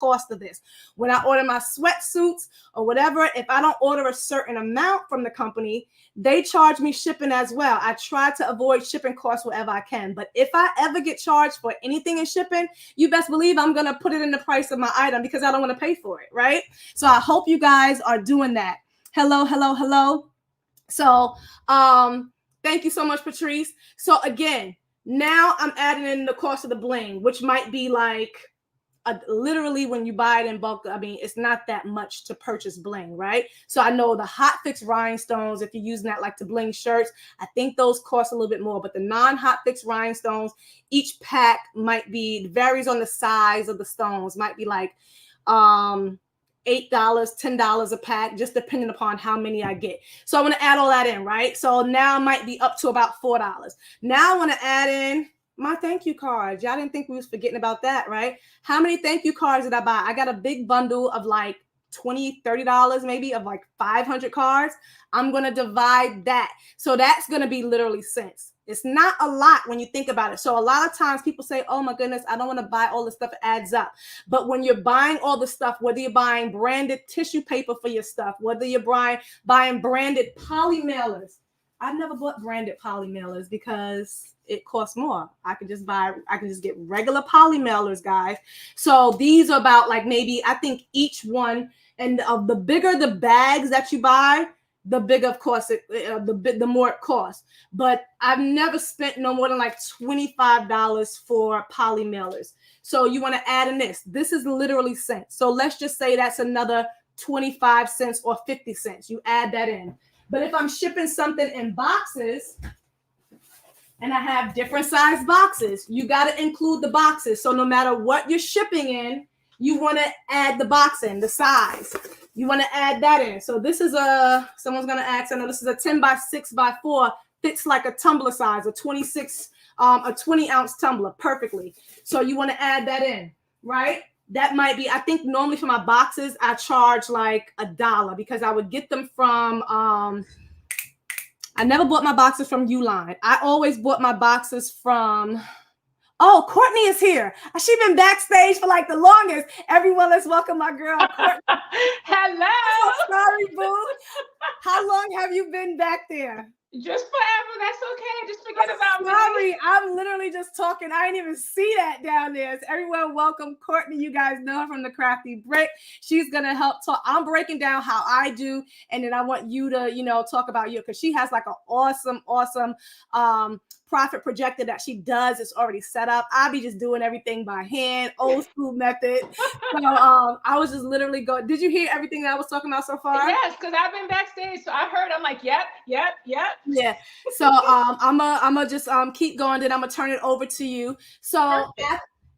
cost of this. When I order my sweatsuits or whatever, if I don't order a certain amount from the company, they charge me shipping as well. I try to avoid shipping costs wherever I can. But if I ever get charged for anything in shipping, you best believe I'm going to put it in the price of my item because I don't want to pay for it, right? So I hope you guys are doing that. Hello, hello, hello. So thank you so much, Patrice. So again, now I'm adding in the cost of the bling, which might be like literally when you buy it in bulk, I mean, it's not that much to purchase bling, right? So I know the hot fix rhinestones, if you're using that like to bling shirts, I think those cost a little bit more, but the non-hot fix rhinestones, each pack might be, varies on the size of the stones, might be like $8, $10 a pack, just depending upon how many I get. So I want to add all that in, right? So now I might be up to about $4. Now I want to add in my thank you cards. Y'all didn't think we was forgetting about that, right? How many thank you cards did I buy? I got a big bundle of like $20, $30 maybe of like 500 cards. I'm going to divide that. So that's going to be literally cents. It's not a lot when you think about it. So a lot of times people say, oh my goodness, I don't want to buy all this stuff. It adds up. But when you're buying all the stuff, whether you're buying branded tissue paper for your stuff, whether you're buying branded poly mailers. I've never bought branded poly mailers because it costs more. I can just get regular poly mailers, guys. So these are about like maybe, I think each one, and the bigger the bags that you buy, the bigger, of course, the more it costs. But I've never spent no more than like $25 for poly mailers. So you want to add in this. This is literally cents. So let's just say that's another 25 cents or 50 cents. You add that in. But if I'm shipping something in boxes and I have different size boxes, you got to include the boxes. So no matter what you're shipping in, you want to add the box in, the size. You want to add that in. So this is someone's going to ask, I know this is a 10 by 6 by 4, fits like a tumbler size, a 20 ounce tumbler perfectly. So you want to add that in, right? That might be, I think normally for my boxes, I charge like $1 because I would get them from, I never bought my boxes from Uline. I always bought my boxes from, oh, Courtney is here. She's been backstage for like the longest. Everyone, let's welcome my girl, Courtney. Hello. So sorry, boo. How long have you been back there? Just forever. That's okay. Just forget about me. Sorry, I'm literally just talking. I didn't even see that down there. So everyone, welcome Courtney. You guys know her from the Crafty Brick. She's gonna help talk. I'm breaking down how I do, and then I want you to, talk about you because she has like an awesome profit projector that she does. It's already set up. I'll be just doing everything by hand, old school method. So I was just literally going. Did you hear everything that I was talking about so far? Yes, because I've been backstage, so I heard. I'm like, yep. Yeah. So I'm just keep going. Then I'm gonna turn it over to you. So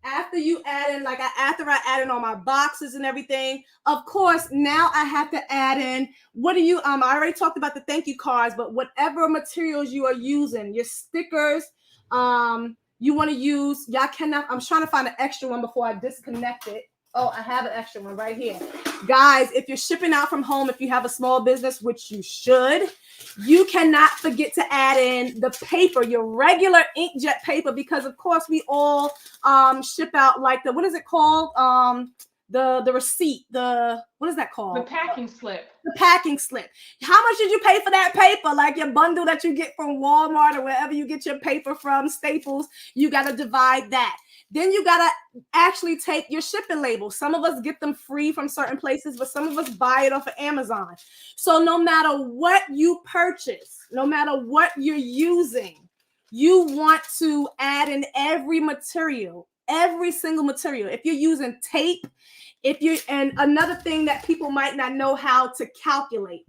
after you add in, after I add in all my boxes and everything, of course, now I have to add in, what do you, I already talked about the thank you cards, but whatever materials you are using, your stickers, you want to use, I'm trying to find an extra one before I disconnect it. Oh, I have an extra one right here. Guys, if you're shipping out from home, if you have a small business, which you should, you cannot forget to add in the paper, your regular inkjet paper, because of course we all ship out like what is it called? The receipt, what is that called? The packing slip. The packing slip. How much did you pay for that paper? Like your bundle that you get from Walmart or wherever you get your paper from, Staples, you got to divide that. Then you got to actually take your shipping labels. Some of us get them free from certain places, but some of us buy it off of Amazon. So no matter what you purchase, no matter what you're using, you want to add in every material, every single material. If you're using tape, and another thing that people might not know how to calculate.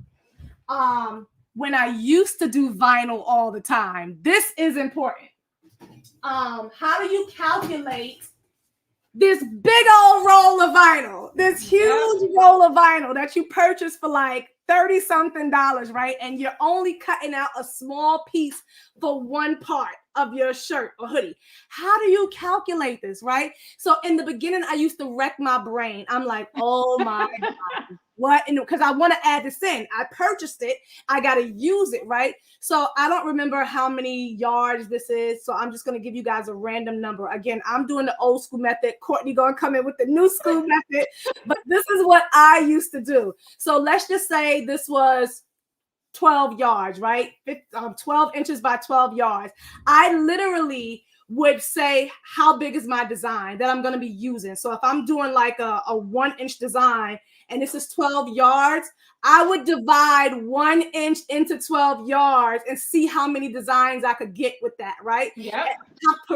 When I used to do vinyl all the time, this is important. How do you calculate this big old roll of vinyl, this huge roll of vinyl that you purchase for like $30-something, right? And you're only cutting out a small piece for one part of your shirt or hoodie. How do you calculate this, right? So in the beginning, I used to wreck my brain. I'm like, oh my God. what? And because I want to add this in, I purchased it. I got to use it, right? So I don't remember how many yards this is. So I'm just going to give you guys a random number. Again, I'm doing the old school method. Courtney going to come in with the new school method, but this is what I used to do. So let's just say this was 12 yards, right? 12 inches by 12 yards. I literally would say, how big is my design that I'm going to be using? So if I'm doing like a 1-inch design and this is 12 yards, I would divide 1 inch into 12 yards and see how many designs I could get with that, right? Yeah.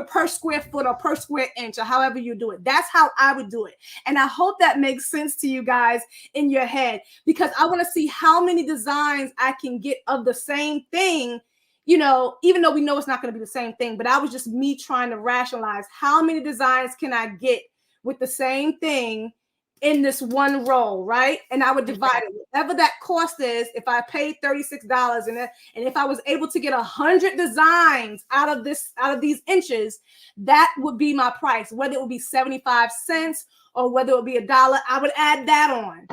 Per square foot or per square inch or however you do it. That's how I would do it. And I hope that makes sense to you guys in your head, because I want to see how many designs I can get of the same thing, you know, even though we know it's not going to be the same thing, but I was just me trying to rationalize how many designs can I get with the same thing in this one roll, right? And I would divide it, whatever that cost is. If I paid $36 and if I was able to get 100 designs out of these inches, that would be my price. Whether it would be 75 cents or whether it would be $1, I would add that on.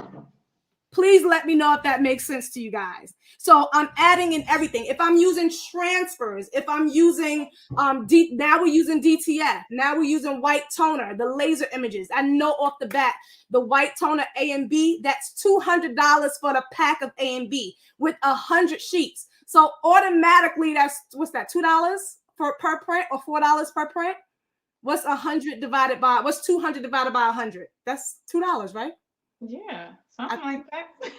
Please let me know if that makes sense to you guys. So I'm adding in everything. If I'm using transfers, if I'm using, now we're using DTF. Now we're using white toner, the laser images. I know off the bat, the white toner A and B, that's $200 for the pack of A and B with 100 sheets. So automatically that's, what's that, $2 per print or $4 per print? What's 200 divided by 100? That's $2, right? Yeah, something like that. Look,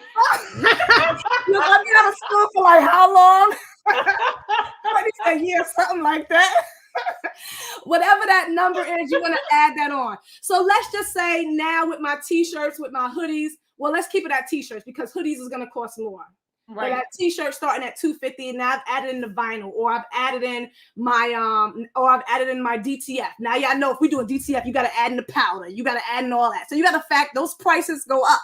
I've been out of school for like how long? A year, something like that. Whatever that number is, you want to add that on. So let's just say now with my t-shirts, with my hoodies, well, let's keep it at t-shirts because hoodies is going to cost more. Right. But that t-shirt starting at $250, and now I've added in the vinyl, or I've added in my DTF. Now y'all know if we do a DTF, you got to add in the powder, you got to add in all that. So you got to fact those prices go up.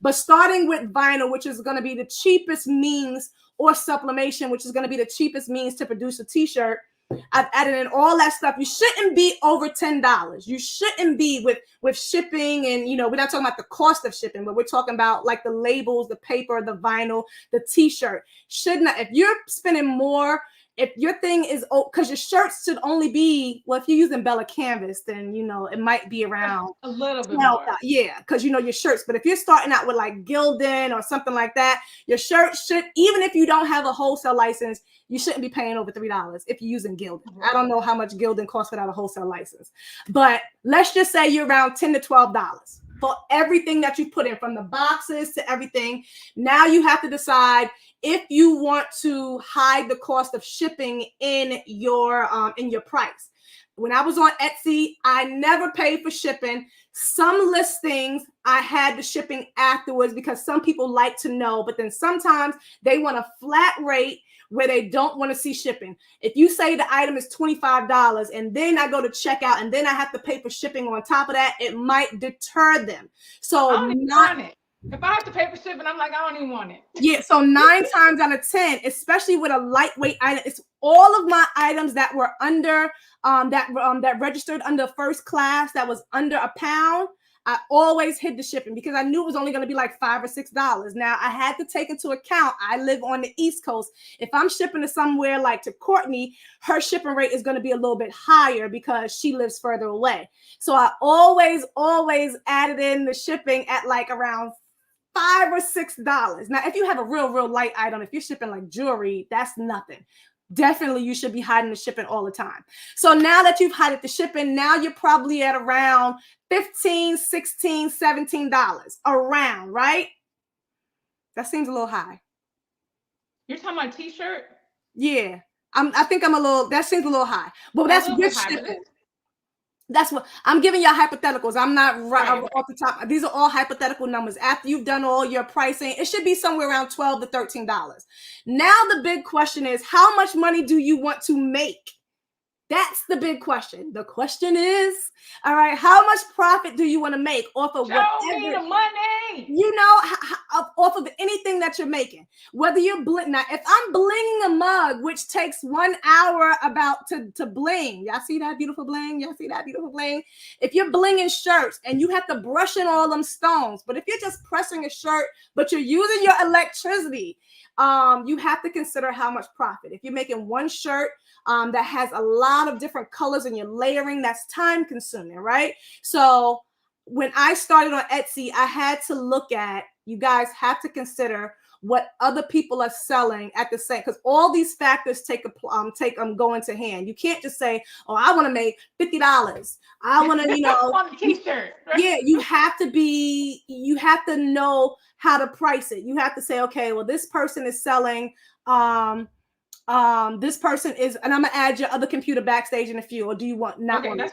But starting with vinyl, which is going to be the cheapest means, or sublimation, which is going to be the cheapest means to produce a t-shirt, I've added in all that stuff. You shouldn't be over $10. You shouldn't be with shipping, and you know, we're not talking about the cost of shipping, but we're talking about like the labels, the paper, the vinyl, the t-shirt. Should not, if you're spending more, if your thing is, because your shirts should only be, well, if you're using Bella Canvas, then you know it might be around a little bit more. Yeah, because you know your shirts. But if you're starting out with like Gildan or something like that, your shirt should, even if you don't have a wholesale license, you shouldn't be paying over $3 if you're using Gildan. I don't know how much Gildan costs without a wholesale license, but let's just say you're around $10 to $12 for everything that you put in, from the boxes to everything. Now you have to decide if you want to hide the cost of shipping in your price. When I was on Etsy, I never paid for shipping. Some listings, I had the shipping afterwards because some people like to know, but then sometimes they want a flat rate where they don't want to see shipping. If you say the item is $25 and then I go to checkout and then I have to pay for shipping on top of that, it might deter them. So I don't even want it. If I have to pay for shipping, I'm like, I don't even want it. Yeah, so 9 times out of 10, especially with a lightweight item, it's all of my items that were under that registered under first class, that was under £1. I always hid the shipping because I knew it was only going to be like $5 or $6. Now I had to take into account, I live on the East Coast. If I'm shipping to somewhere like to Courtney, her shipping rate is going to be a little bit higher because she lives further away. So I always added in the shipping at like around $5 or $6. Now, if you have a real light item, if you're shipping like jewelry, that's nothing. Definitely you should be hiding the shipping all the time. So now that you've hidden the shipping, now you're probably at around $15, $16, $17 around, right? That seems a little high. You're talking about t-shirt? Yeah. I think that seems a little high. But that's with shipping. That's what I'm giving y'all hypotheticals. I'm not right off the top. These are all hypothetical numbers. After you've done all your pricing, it should be somewhere around $12 to $13. Now the big question is, how much money do you want to make That's the big question. The question is, all right, how much profit do you want to make off of Show whatever? me the money. You know, off of anything that you're making. Whether you're now, if I'm blinging a mug, which takes 1 hour about to bling, y'all see that beautiful bling? Y'all see that beautiful bling? If you're blinging shirts and you have to brush in all them stones, but if you're just pressing a shirt, but you're using your electricity, you have to consider how much profit. If you're making one shirt that has a lot of different colors and you're layering, that's time consuming, right? So when I started on Etsy, I had to look at, you guys have to consider what other people are selling at the same, because all these factors go into hand. You can't just say, oh, I want to make $50. I want to, on a t-shirt. Right? Yeah, you have to know how to price it. You have to say, okay, well, this person is selling, this person is, and I'm gonna add your other computer backstage in a few, or do you want not Okay, one?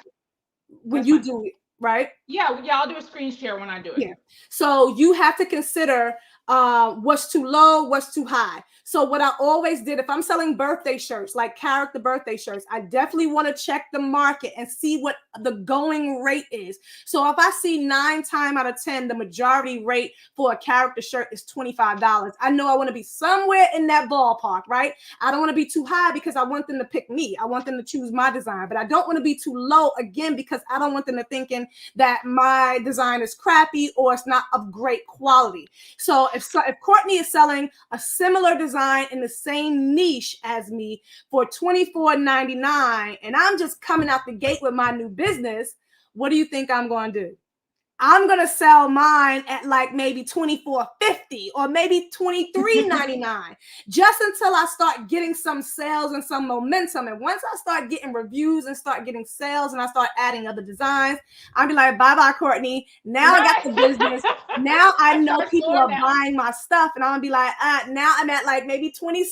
When you do it, right? Yeah, I'll do a screen share when I do it. Yeah. So you have to consider what's too low, what's too high. So what I always did, if I'm selling birthday shirts, like character birthday shirts, I definitely want to check the market and see what the going rate is. So if I see 9 times out of 10, the majority rate for a character shirt is $25, I know I want to be somewhere in that ballpark, right? I don't want to be too high because I want them to pick me. I want them to choose my design, but I don't want to be too low again because I don't want them to thinking that my design is crappy or it's not of great quality. So if Courtney is selling a similar design in the same niche as me for $24.99 and I'm just coming out the gate with my new business, what do you think I'm going to do? I'm going to sell mine at like maybe $24.50 or maybe $23.99 just until I start getting some sales and some momentum. And once I start getting reviews and start getting sales and I start adding other designs, I'll be like, bye-bye, Courtney. Now I got the business. Now I know people are buying my stuff. And I'm going to be like, now I'm at like maybe $26.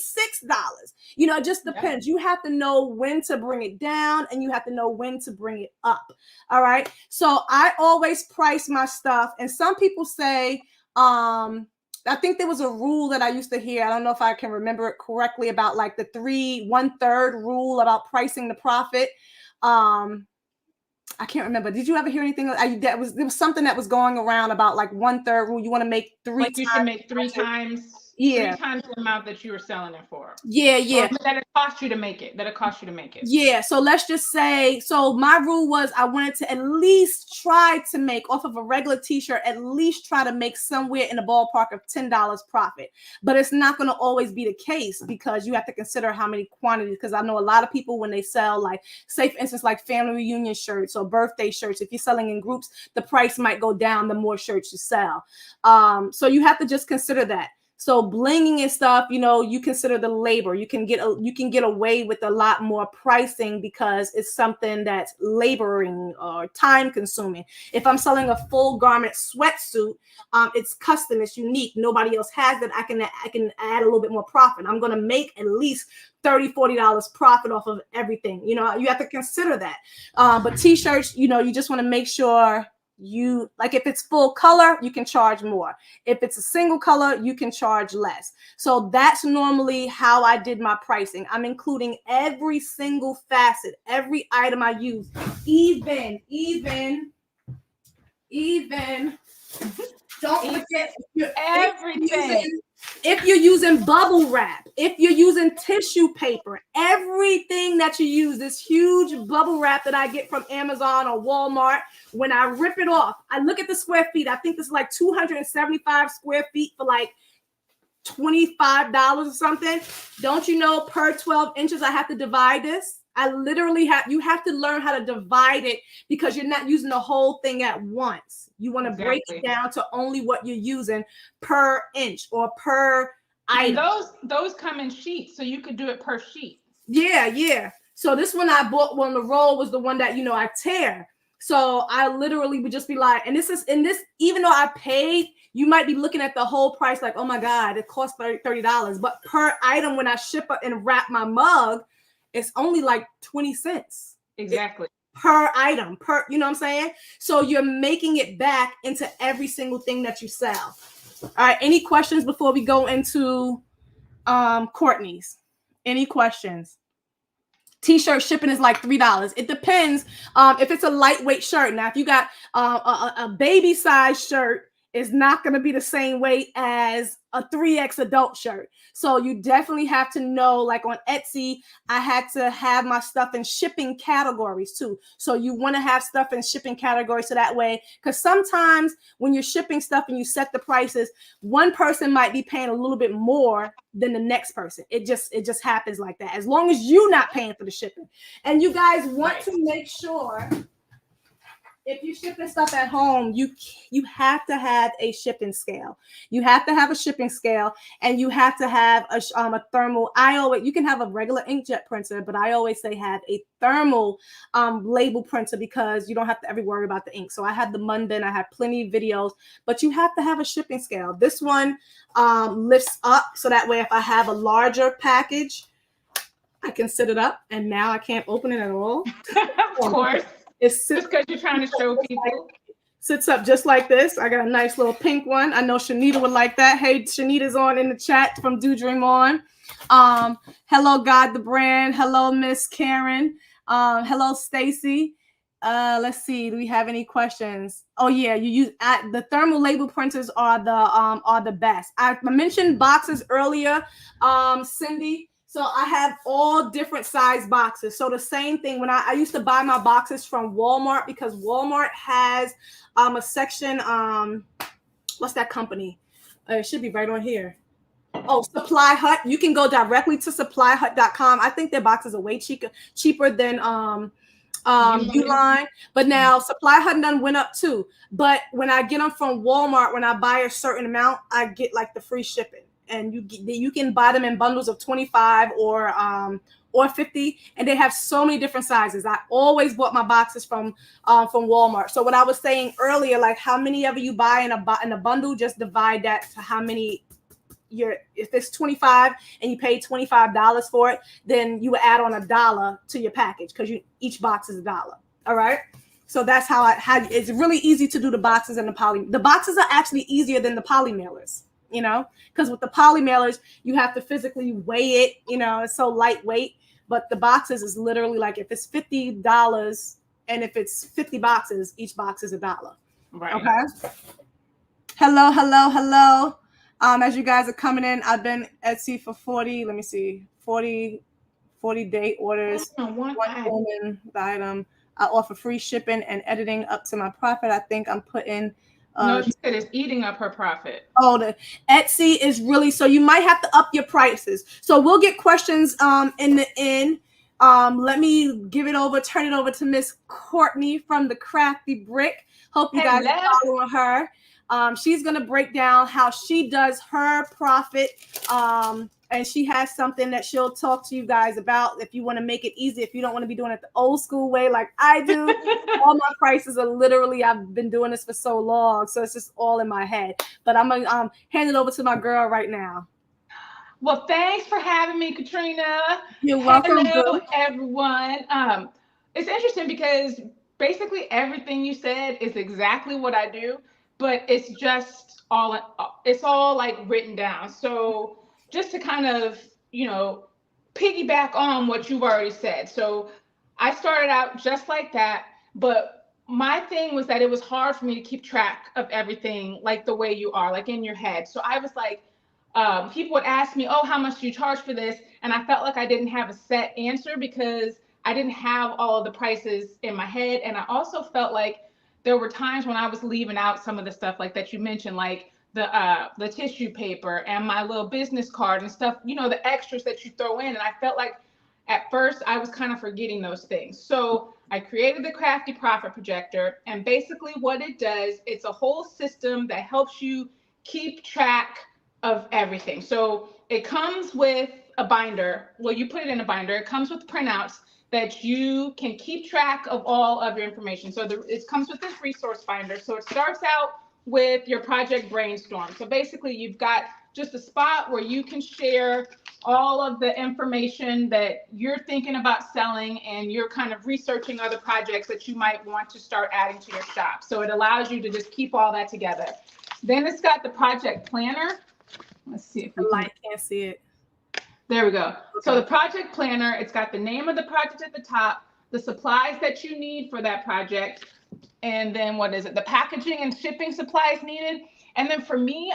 It just depends. You have to know when to bring it down and you have to know when to bring it up. All right. So I always price my stuff. And some people say, I think there was a rule that I used to hear. I don't know if I can remember it correctly about like the 1/3 rule about pricing the profit. I can't remember. Did you ever hear anything? There was something that was going around about like 1/3 rule. You want to make 3 times. You should make 3 times. Yeah. 3 times the amount that you were selling it for. Yeah. Or that it cost you to make it. Yeah. So let's just say, so my rule was I wanted to at least try to make off of a regular t-shirt, at least try to make somewhere in the ballpark of $10 profit. But it's not going to always be the case because you have to consider how many quantities. Because I know a lot of people when they sell, like, say for instance, like family reunion shirts or birthday shirts, if you're selling in groups, the price might go down the more shirts you sell. So you have to just consider that. So blinging and stuff, you consider the labor. You can get away with a lot more pricing because it's something that's laboring or time consuming. If I'm selling a full garment sweatsuit, it's custom, it's unique. Nobody else has that. I can add a little bit more profit. I'm going to make at least $30, $40 profit off of everything. You have to consider that. But t-shirts, you just want to make sure if it's full color, you can charge more. If it's a single color, you can charge less. So that's normally how I did my pricing. I'm including every single facet, every item I use, even. Don't forget everything. If you're using bubble wrap, if you're using tissue paper, everything that you use, this huge bubble wrap that I get from Amazon or Walmart, when I rip it off, I look at the square feet. I think this is like 275 square feet for like $25 or something. Don't you know per 12 inches, I have to divide this? You have to learn how to divide it because you're not using the whole thing at once. You want to break it down to only what you're using per inch or per item. And those come in sheets, so you could do it per sheet. Yeah. So this one I bought when the roll was the one that, I tear. So I literally would just be like, and this, even though I paid, you might be looking at the whole price like, oh my God, it costs $30. But per item, when I ship and wrap my mug, it's only like 20 cents. Exactly. Per item, you know what I'm saying? So you're making it back into every single thing that you sell. All right. Any questions before we go into Courtney's? Any questions? T-shirt shipping is like $3. It depends if it's a lightweight shirt. Now, if you got a baby size shirt, is not going to be the same weight as a 3X adult shirt. So you definitely have to know, like on Etsy, I had to have my stuff in shipping categories too. So you want to have stuff in shipping categories so that way, because sometimes when you're shipping stuff and you set the prices, one person might be paying a little bit more than the next person. It just happens like that, as long as you're not paying for the shipping. And you guys want to make sure, if you're shipping stuff at home, you have to have a shipping scale. You have to have a shipping scale, and you have to have a thermal. You can have a regular inkjet printer, but I always say have a thermal label printer, because you don't have to ever worry about the ink. So I have the Mundan, I have plenty of videos, but you have to have a shipping scale. This one lifts up, so that way if I have a larger package, I can sit it up, and now I can't open it at all. Of course. It's just because you're trying to show people. Sits up just like this. I got a nice little pink one. I know Shanita would like that. Hey, Shanita's on in the chat from Do Dream On. Hello, God the Brand. Hello, Miss Karen. Hello, Stacy. Let's see. Do we have any questions? Oh yeah, you use the thermal label printers are the best. I mentioned boxes earlier, Cindy. So I have all different size boxes. So the same thing when I used to buy my boxes from Walmart, because Walmart has a section, what's that company? It should be right on here. Oh, Supply Hut. You can go directly to supplyhut.com. I think their boxes are way cheaper than Uline. But now Supply Hut done went up too. But when I get them from Walmart, when I buy a certain amount, I get like the free shipping. And you can buy them in bundles of 25 or 50, and they have so many different sizes. I always bought my boxes from Walmart. So what I was saying earlier, like how many ever you buy in a bundle, just divide that to how many if it's 25 and you pay $25 for it, then you would add on $1 to your package, because each box is $1. All right. So that's how it's really easy to do the boxes and the poly. The boxes are actually easier than the poly mailers. You know, because with the poly mailers, you have to physically weigh it, you know, it's so lightweight. But the boxes is literally like, if it's $50 and if it's 50 boxes, each box is $1. Right. Okay. Hello. As you guys are coming in, I've been Etsy for 40 day orders. One woman, the item. I offer free shipping and editing up to my profit. I think I'm putting no, she said it's eating up her profit. Oh, the Etsy is really, so you might have to up your prices. So we'll get questions in the end. Let me turn it over to Miss Courtney from the Crafty Brick. Hope you guys are following her. She's gonna break down how she does her profit. And she has something that she'll talk to you guys about if you want to make it easy, if you don't want to be doing it the old school way like I do. All my prices are literally, I've been doing this for so long, so it's just all in my head. But I'm going to hand it over to my girl right now. Well, thanks for having me, Katrina. You're welcome. Hello, everyone. It's interesting because basically everything you said is exactly what I do, but it's all like written down. So just to kind of, piggyback on what you've already said. So I started out just like that, but my thing was that it was hard for me to keep track of everything like the way you are, like in your head. So I was like, people would ask me, oh, how much do you charge for this? And I felt like I didn't have a set answer because I didn't have all of the prices in my head. And I also felt like there were times when I was leaving out some of the stuff like that you mentioned, like the tissue paper and my little business card and stuff, the extras that you throw in. And I felt like at first I was kind of forgetting those things. So I created the Crafty Profit Projector. And basically what it does, it's a whole system that helps you keep track of everything. So it comes with a binder. Well, you put it in a binder. It comes with printouts that you can keep track of all of your information. So it comes with this resource finder. So it starts out with your project brainstorm. So basically you've got just a spot where you can share all of the information that you're thinking about selling, and you're kind of researching other projects that you might want to start adding to your shop. So it allows you to just keep all that together. Then it's got the project planner. Let's see if the light can't see it. There we go. Okay. So the project planner, it's got the name of the project at the top, the supplies that you need for that project, and then what is it? The packaging and shipping supplies needed. And then for me,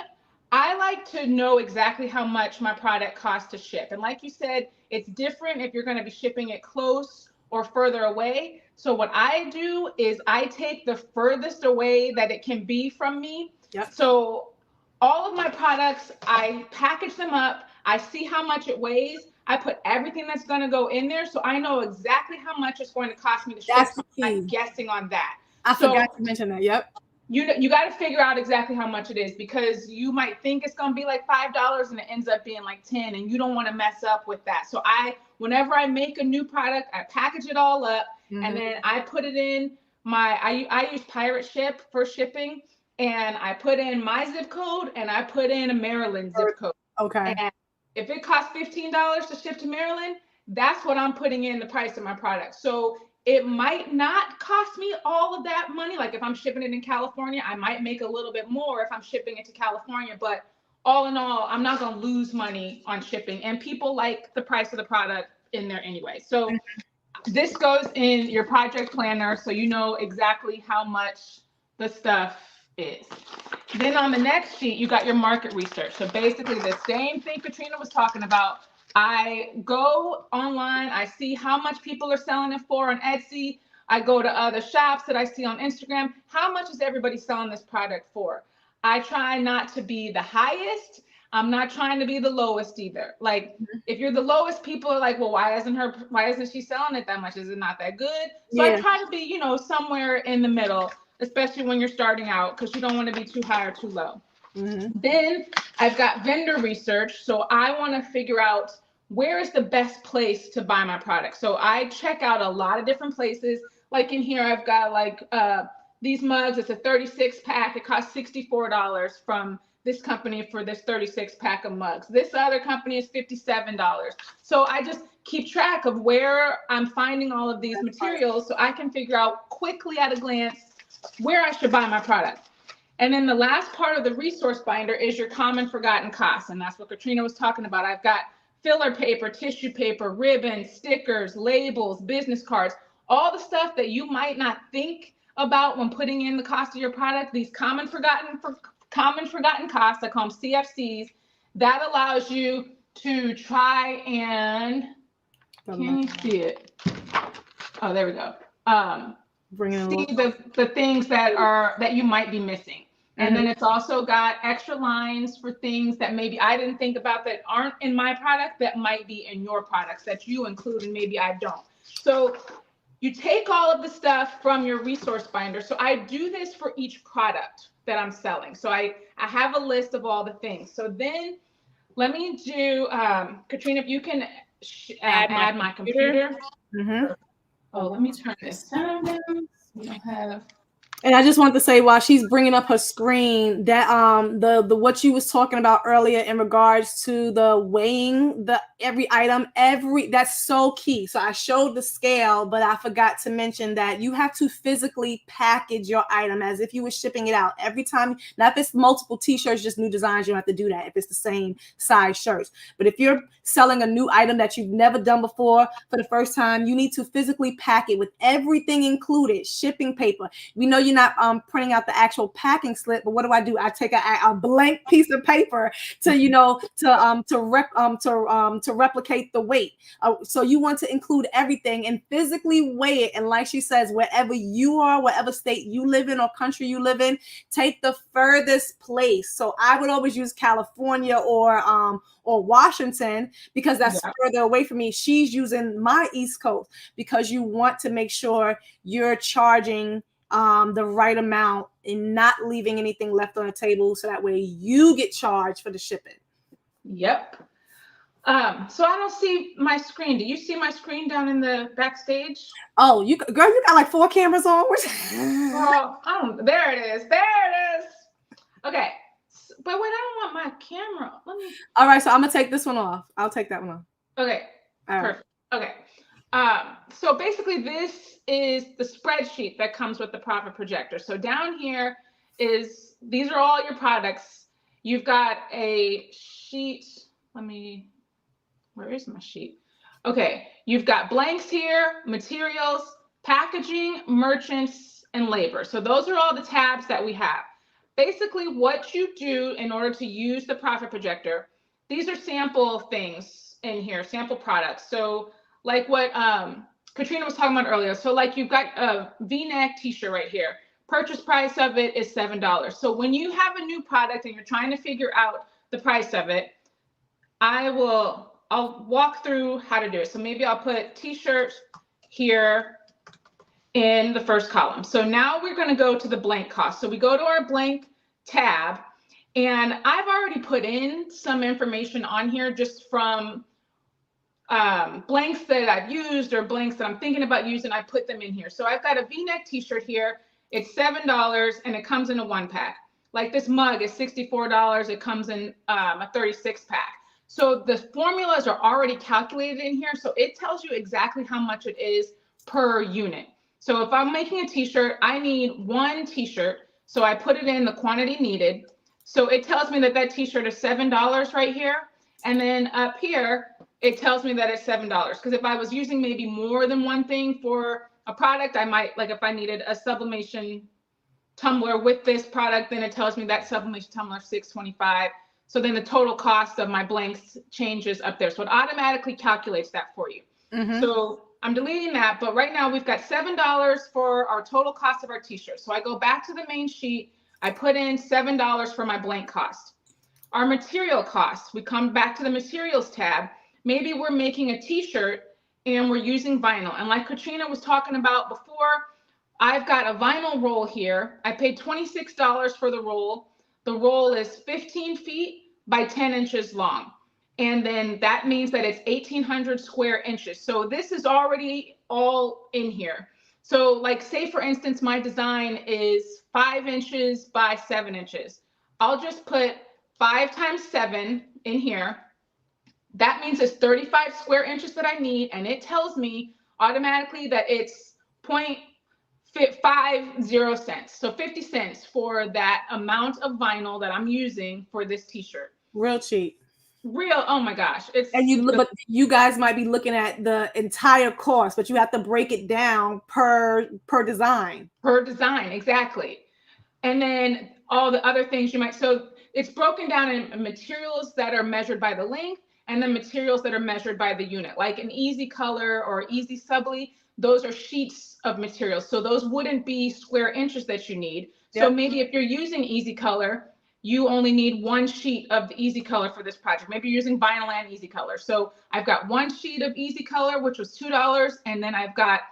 I like to know exactly how much my product costs to ship. And like you said, it's different if you're going to be shipping it close or further away. So what I do is I take the furthest away that it can be from me. Yep. So all of my products, I package them up. I see how much it weighs. I put everything that's going to go in there, so I know exactly how much it's going to cost me to ship. I'm guessing on that. I forgot to mention that. Yep. You got to figure out exactly how much it is, because you might think it's going to be like $5 and it ends up being like 10, and you don't want to mess up with that. So whenever I make a new product, I package it all up, and then I put it in I use Pirate Ship for shipping, and I put in my zip code and I put in a Maryland zip code. Okay. And if it costs $15 to ship to Maryland, that's what I'm putting in the price of my product. So it might not cost me all of that money. Like if I'm shipping it in California, I might make a little bit more if I'm shipping it to California. But all in all, I'm not going to lose money on shipping. And people like the price of the product in there anyway. So this goes in your project planner, so you know exactly how much the stuff is. Then on the next sheet, you got your market research. So basically the same thing Katrina was talking about. I go online, I see how much people are selling it for on Etsy. I go to other shops that I see on Instagram. How much is everybody selling this product for? I try not to be the highest. I'm not trying to be the lowest either. Like if you're the lowest, people are like, well, why isn't she selling it that much? Is it not that good? So I try to be, somewhere in the middle, especially when you're starting out, because you don't want to be too high or too low. Then I've got vendor research. So I want to figure out where is the best place to buy my product. So I check out a lot of different places. Like in here, I've got like these mugs. It's a 36 pack. It costs $64 from this company for this 36 pack of mugs. This other company is $57. So I just keep track of where I'm finding all of these materials so I can figure out quickly at a glance where I should buy my product. And then the last part of the resource binder is your common forgotten costs. And that's what Katrina was talking about. I've got filler paper, tissue paper, ribbons, stickers, labels, business cards, all the stuff that you might not think about when putting in the cost of your product. These common forgotten costs, I call them CFCs, that allows you to try and, can you see it? Oh, there we go. See the things that you might be missing. And then it's also got extra lines for things that maybe I didn't think about that aren't in my product that might be in your products that you include and maybe I don't. So you take all of the stuff from your resource binder. So I do this for each product that I'm selling. So I have a list of all the things. So then let me do, Katrina, if you can add my computer. Oh, let me turn this down. We don't have. And I just want to say, while she's bringing up her screen, that the what you was talking about earlier in regards to the weighing every item, that's so key. So I showed the scale, but I forgot to mention that you have to physically package your item as if you were shipping it out every time. Now, if it's multiple t-shirts, just new designs, you don't have to do that if it's the same size shirts. But if you're selling a new item that you've never done before for the first time, you need to physically pack it with everything included, shipping paper. We know you're not printing out the actual packing slip, but what do? I take a blank piece of paper to replicate the weight. So you want to include everything and physically weigh it. And like she says, wherever you are, whatever state you live in or country you live in, take the furthest place. So I would always use California or Washington because that's further away from me. She's using my East Coast because you want to make sure you're charging the right amount and not leaving anything left on the table, so that way you get charged for the shipping. Yep. So I don't see my screen. Do you see my screen down in the backstage? Oh, you got like 4 cameras on. Oh, there it is. There it is. Okay. But wait, I don't want my camera. Let me. All right, so I'm gonna take this one off. I'll take that one off. Okay. Perfect. Okay. So basically this is the spreadsheet that comes with the Profit Projector. So down here these are all your products. You've got a sheet. Let me where is my sheet? Okay, you've got blanks here, materials, packaging, merchants, and labor. So those are all the tabs that we have. Basically, what you do in order to use the profit projector, these are sample things in here, sample products. So like what Katrina was talking about earlier. So like you've got a V-neck t-shirt right here. Purchase price of it is $7. So when you have a new product and you're trying to figure out the price of it, I'll walk through how to do it. So maybe I'll put t-shirt here in the first column. So now we're going to go to the blank cost. So we go to our blank tab, and I've already put in some information on here just from blanks that I've used or blanks that I'm thinking about using. I put them in here. So I've got a V-neck t-shirt here. It's $7 and it comes in a 1-pack. Like this mug is $64. It comes in a 36-pack. So the formulas are already calculated in here. So it tells you exactly how much it is per unit. So if I'm making a t-shirt, I need 1 t-shirt. So I put it in the quantity needed. So it tells me that that t-shirt is $7 right here. And then up here, it tells me that it's $7. Because if I was using maybe more than one thing for a product, I might, like if I needed a sublimation tumbler with this product, then it tells me that sublimation tumbler is $6.25. So then the total cost of my blanks changes up there. So it automatically calculates that for you. Mm-hmm. So I'm deleting that, but right now we've got $7 for our total cost of our t-shirt. So I go back to the main sheet, I put in $7 for my blank cost. Our material costs, we come back to the materials tab. Maybe we're making a t-shirt and we're using vinyl. And like Katrina was talking about before, I've got a vinyl roll here. I paid $26 for the roll. The roll is 15 feet by 10 inches long. And then that means that it's 1,800 square inches. So this is already all in here. So like say for instance, my design is 5 inches by 7 inches. I'll just put 5 times 7 in here. That means it's 35 square inches that I need. And it tells me automatically that it's 0.50 cents. So 50 cents for that amount of vinyl that I'm using for this t-shirt. Real cheap. Real, oh my gosh. But you guys might be looking at the entire cost, but you have to break it down per design. Per design, exactly. And then all the other things you might, so it's broken down in materials that are measured by the length and then materials that are measured by the unit, like an easy color or easy subly. Those are sheets of materials. So those wouldn't be square inches that you need. Yep. So maybe if you're using easy color, you only need 1 sheet of the easy color for this project. Maybe you're using vinyl and easy color. So I've got 1 sheet of easy color, which was $2. And then I've got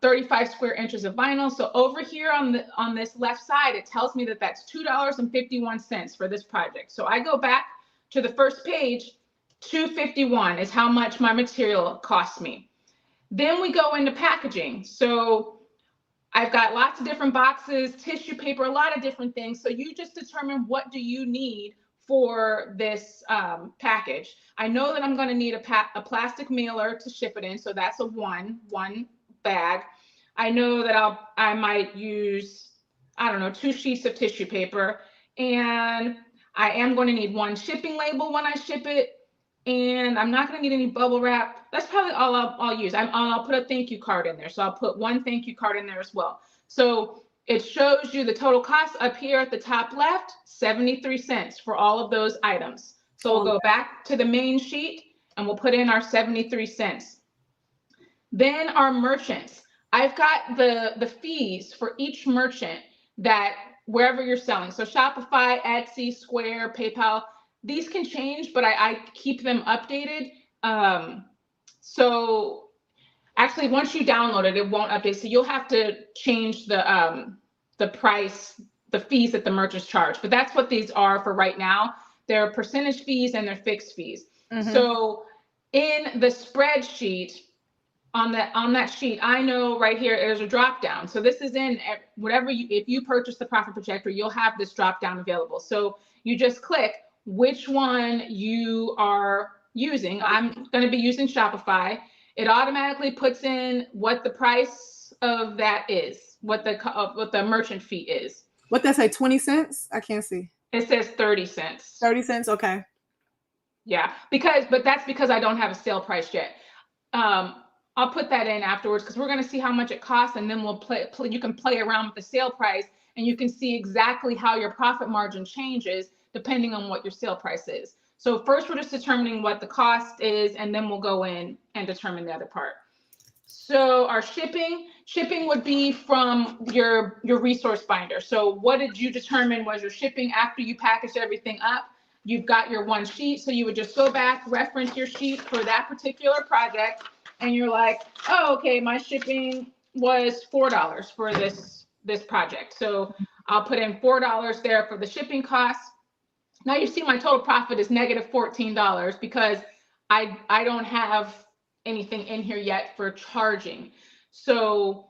35 square inches of vinyl. So over here on this left side, it tells me that that's $2.51 for this project. So I go back to the first page, $2.51 is how much my material costs me. Then we go into packaging. So I've got lots of different boxes, tissue paper, a lot of different things. So you just determine what do you need for this package. I know that I'm going to need a plastic mailer to ship it in. So that's a one bag. I know that I might use, I don't know, 2 sheets of tissue paper. And I am going to need 1 shipping label when I ship it. And I'm not going to need any bubble wrap. That's probably all I'll use. I'll put a thank you card in there. So I'll put 1 thank you card in there as well. So it shows you the total cost up here at the top left, 73 cents for all of those items. So we'll go back to the main sheet and we'll put in our 73 cents. Then our merchants. I've got the fees for each merchant that wherever you're selling. So Shopify, Etsy, Square, PayPal. These can change, but I keep them updated. So actually, once you download it, it won't update. So you'll have to change the price, the fees that the merchants charge. But that's what these are for right now. They're percentage fees and they're fixed fees. Mm-hmm. So in the spreadsheet, on that sheet, I know right here there's a drop down. So this is in whatever if you purchase the Profit Projector, you'll have this drop down available. So you just click which one you are using. I'm going to be using Shopify. It automatically puts in what the price of that is, what the merchant fee is. What that say, 20 cents? I can't see. It says 30 cents. 30 cents, okay. Yeah, but that's because I don't have a sale price yet. I'll put that in afterwards because we're going to see how much it costs, and then we'll play. You can play around with the sale price, and you can see exactly how your profit margin changes depending on what your sale price is. So first, we're just determining what the cost is, and then we'll go in and determine the other part. So our shipping would be from your resource binder. So what did you determine was your shipping after you packaged everything up? You've got your one sheet, so you would just go back, reference your sheet for that particular project, and you're like, oh, okay, my shipping was $4 for this project. So I'll put in $4 there for the shipping costs. Now you see my total profit is negative $14 because I don't have anything in here yet for charging. So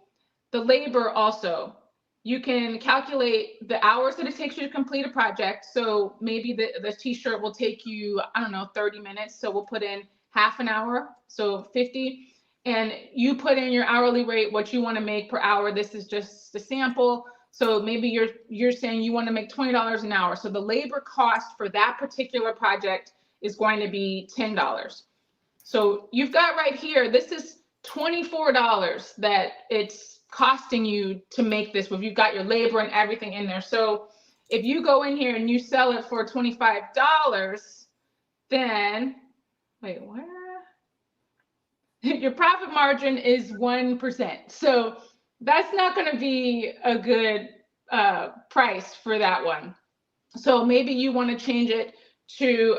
the labor also, you can calculate the hours that it takes you to complete a project. So maybe the t-shirt will take you, I don't know, 30 minutes. So we'll put in half an hour, so 50. And you put in your hourly rate, what you want to make per hour. This is just a sample. So maybe you're saying you want to make $20 an hour. So the labor cost for that particular project is going to be $10. So you've got right here, this is $24 that it's costing you to make this, but you've got your labor and everything in there. So if you go in here and you sell it for $25, then, wait, where? Your profit margin is 1%. So that's not going to be a good price for that one. So maybe you want to change it to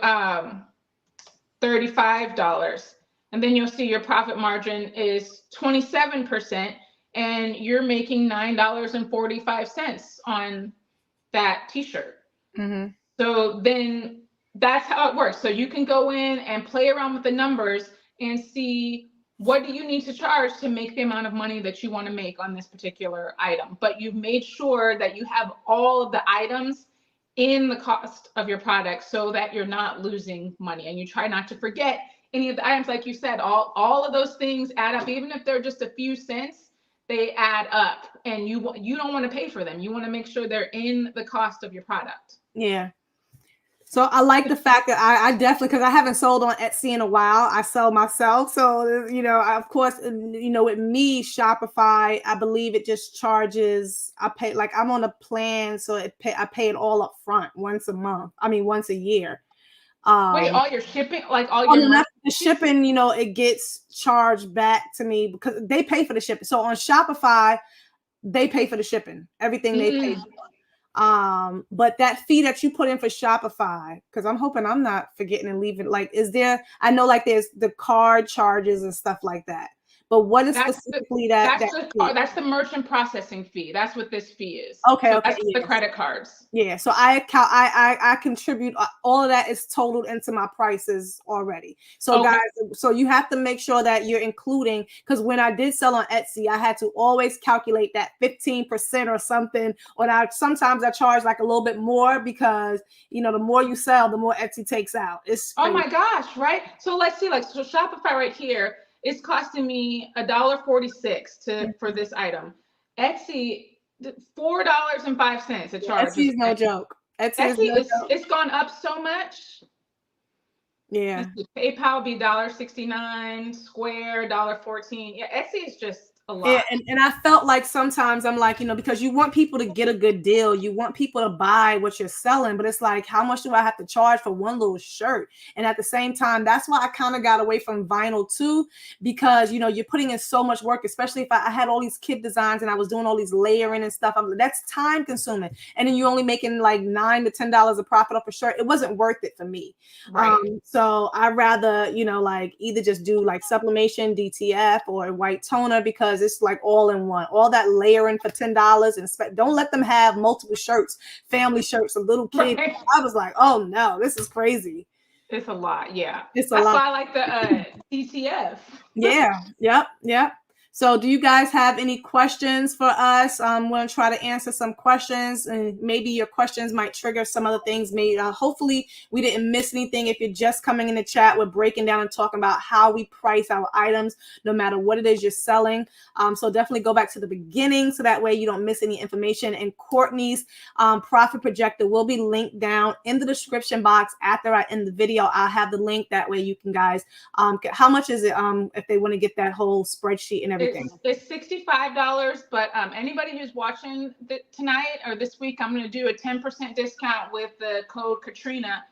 $35. And then you'll see your profit margin is 27%, and you're making $9.45 on that t-shirt. Mm-hmm. So then that's how it works. So you can go in and play around with the numbers and see what do you need to charge to make the amount of money that you want to make on this particular item. But you've made sure that you have all of the items in the cost of your product so that you're not losing money, and you try not to forget any of the items. Like you said, all of those things add up. Even if they're just a few cents, they add up, and you don't want to pay for them. You want to make sure they're in the cost of your product. Yeah. So I like the fact that I definitely, because I haven't sold on Etsy in a while. I sell myself. So, you know, of course, you know, with me, Shopify, I believe it just charges, I pay, like I'm on a plan. So I pay it all up front once a month. I mean, once a year. Wait, all your shipping, like all your the shipping, you know, it gets charged back to me because they pay for the shipping. So on Shopify, they pay for the shipping, everything they pay for. But that fee that you put in for Shopify, because I'm hoping I'm not forgetting and leaving, like, is there, I know like there's the card charges and stuff like that, but what is specifically that's the merchant processing fee. That's what this fee is. Okay. So okay. That's the credit cards. Yeah. So I contribute, all of that is totaled into my prices already. So guys, so you have to make sure that you're including, because when I did sell on Etsy, I had to always calculate that 15% or something, or sometimes I charge like a little bit more because, you know, the more you sell, the more Etsy takes out. It's crazy. Oh my gosh, right? So let's see, like, so Shopify right here, it's costing me $1.46 for this item. Etsy, $4.05 a charge. Etsy is no joke. It's gone up so much. Yeah. PayPal be $1.69, Square $1.14. Yeah, Etsy is just a lot. Yeah, and I felt like sometimes I'm like, you know, because you want people to get a good deal, you want people to buy what you're selling, but it's like, how much do I have to charge for one little shirt? And at the same time, that's why I kind of got away from vinyl too, because, you know, you're putting in so much work, especially if I had all these kit designs and I was doing all these layering and stuff. That's time consuming, and then you're only making like $9 to $10 of profit off a shirt. It wasn't worth it for me. Right. So I'd rather, you know, like either just do like sublimation, DTF, or white toner, because it's like all in one, all that layering for $10, and don't let them have multiple shirts, family shirts, a little kid. Right. I was like, oh no, this is crazy. It's a lot. Yeah. It's a lot. That's why I like the DTF. Yeah. Yep. So do you guys have any questions for us? I'm going to try to answer some questions, and maybe your questions might trigger some other things. Maybe, hopefully we didn't miss anything. If you're just coming in the chat, we're breaking down and talking about how we price our items, no matter what it is you're selling. So definitely go back to the beginning so that way you don't miss any information. And Courtney's profit projector will be linked down in the description box after I end the video. I'll have the link. That way you can guys, how much is it if they want to get that whole spreadsheet and everything? It's $65, but anybody who's watching tonight or this week, I'm going to do a 10% discount with the code Katrina,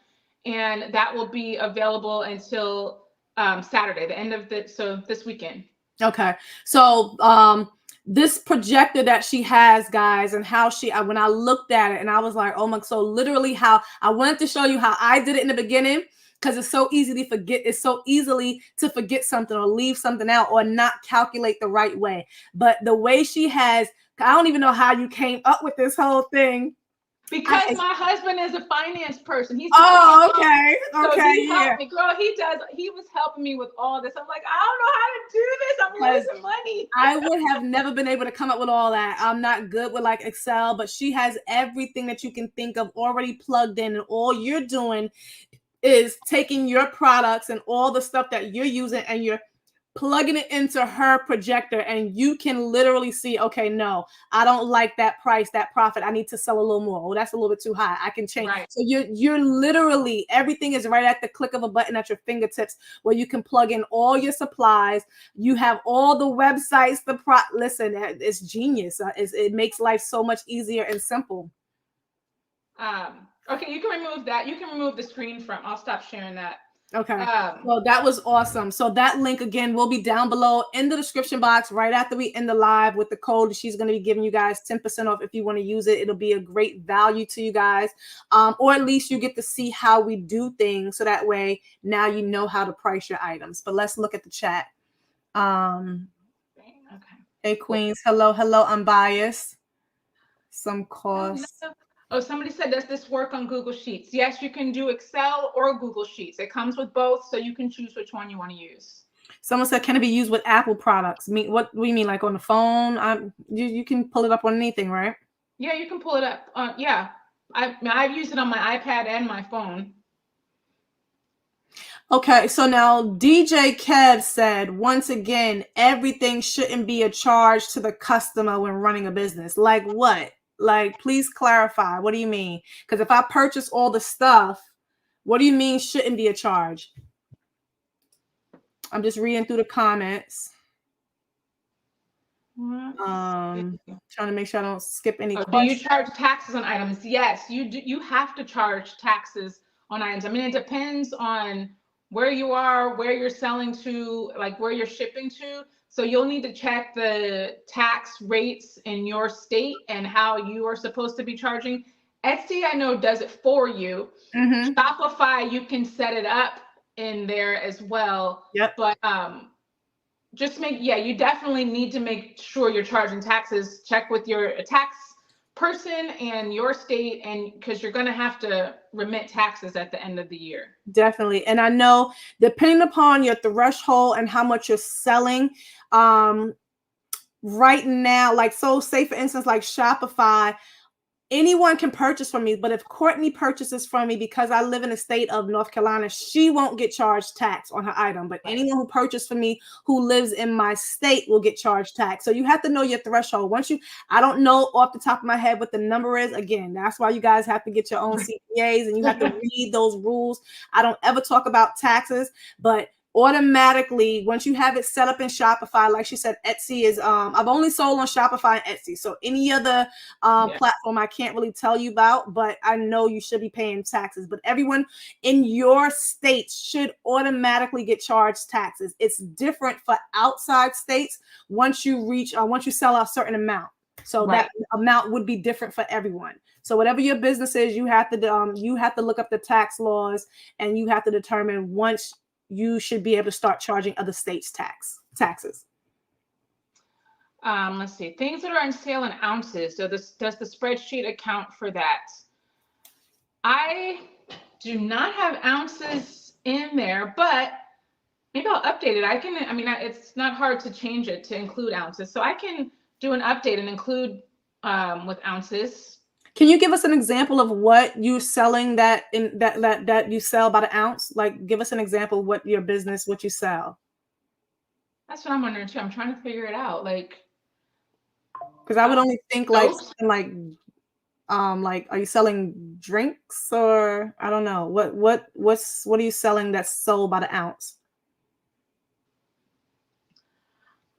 and that will be available until Saturday, the end of this weekend. Okay, so this projector that she has, guys, and how when I looked at it and I was like, oh my, so literally how I wanted to show you how I did it in the beginning, because it's so easy to forget. It's so easily to forget something or leave something out or not calculate the right way. But the way she has, I don't even know how you came up with this whole thing. Because my husband is a finance person. He's okay. So he helped me. Girl, he was helping me with all this. I'm like, I don't know how to do this. I'm losing money. I would have never been able to come up with all that. I'm not good with like Excel, but she has everything that you can think of already plugged in, and all you're doing is taking your products and all the stuff that you're using and you're plugging it into her projector, and you can literally see, okay, no, I don't like that price, that profit. I need to sell a little more. Oh, that's a little bit too high. I can change. Right. So you're literally, everything is right at the click of a button at your fingertips, where you can plug in all your supplies. You have all the websites, listen, it's genius. It makes life so much easier and simple. Okay, you can remove that. You can remove the screen from. I'll stop sharing that. Okay. Well, that was awesome. So that link again will be down below in the description box right after we end the live with the code. She's going to be giving you guys 10% off if you want to use it. It'll be a great value to you guys, or at least you get to see how we do things. So that way now you know how to price your items. But let's look at the chat. Okay. Hey, Queens. Hello. I'm biased. Some cost. Oh, somebody said, does this work on Google Sheets? Yes, you can do Excel or Google Sheets. It comes with both, so you can choose which one you want to use. Someone said, can it be used with Apple products? What do you mean, like on the phone? You can pull it up on anything, right? Yeah, you can pull it up. Yeah, I've used it on my iPad and my phone. Okay, so now DJ Kev said, once again, everything shouldn't be a charge to the customer when running a business. Like what? Like, please clarify. What do you mean? Because if I purchase all the stuff, what do you mean shouldn't be a charge? I'm just reading through the comments. Trying to make sure I don't skip any questions. Do you charge taxes on items? Yes, you do. You have to charge taxes on items. I mean, it depends on where you are, where you're selling to, like where you're shipping to. So you'll need to check the tax rates in your state and how you are supposed to be charging. Etsy, I know, does it for you. Mm-hmm. Shopify, you can set it up in there as well. Yep. But you definitely need to make sure you're charging taxes. Check with your tax person and your state, and because you're going to have to remit taxes at the end of the year. Definitely. And I know, depending upon your threshold and how much you're selling, right now, like, so say for instance, like Shopify, anyone can purchase from me, but if Courtney purchases from me, because I live in the state of North Carolina, she won't get charged tax on her item. But anyone who purchased from me who lives in my state will get charged tax. So you have to know your threshold. I don't know off the top of my head what the number is. Again, that's why you guys have to get your own CPAs and you have to read those rules. I don't ever talk about taxes, but automatically, once you have it set up in Shopify, like she said, Etsy is, I've only sold on Shopify and Etsy. So any other platform I can't really tell you about, but I know you should be paying taxes. But everyone in your state should automatically get charged taxes. It's different for outside states once you sell a certain amount. So that amount would be different for everyone. So whatever your business is, you have to look up the tax laws, and you have to determine once you should be able to start charging other states taxes. Let's see. Things that are on sale in ounces. Does the spreadsheet account for that? I do not have ounces in there, but Maybe I'll update it. It's not hard to change it to include ounces. So I can do an update and include with ounces. Can you give us an example of what you're selling that you sell by the ounce? Like, give us an example of what your business, what you sell. That's what I'm wondering too. I'm trying to figure it out. Like, because I would only think like soaps? something like are you selling drinks, or I don't know what are you selling that's sold by the ounce?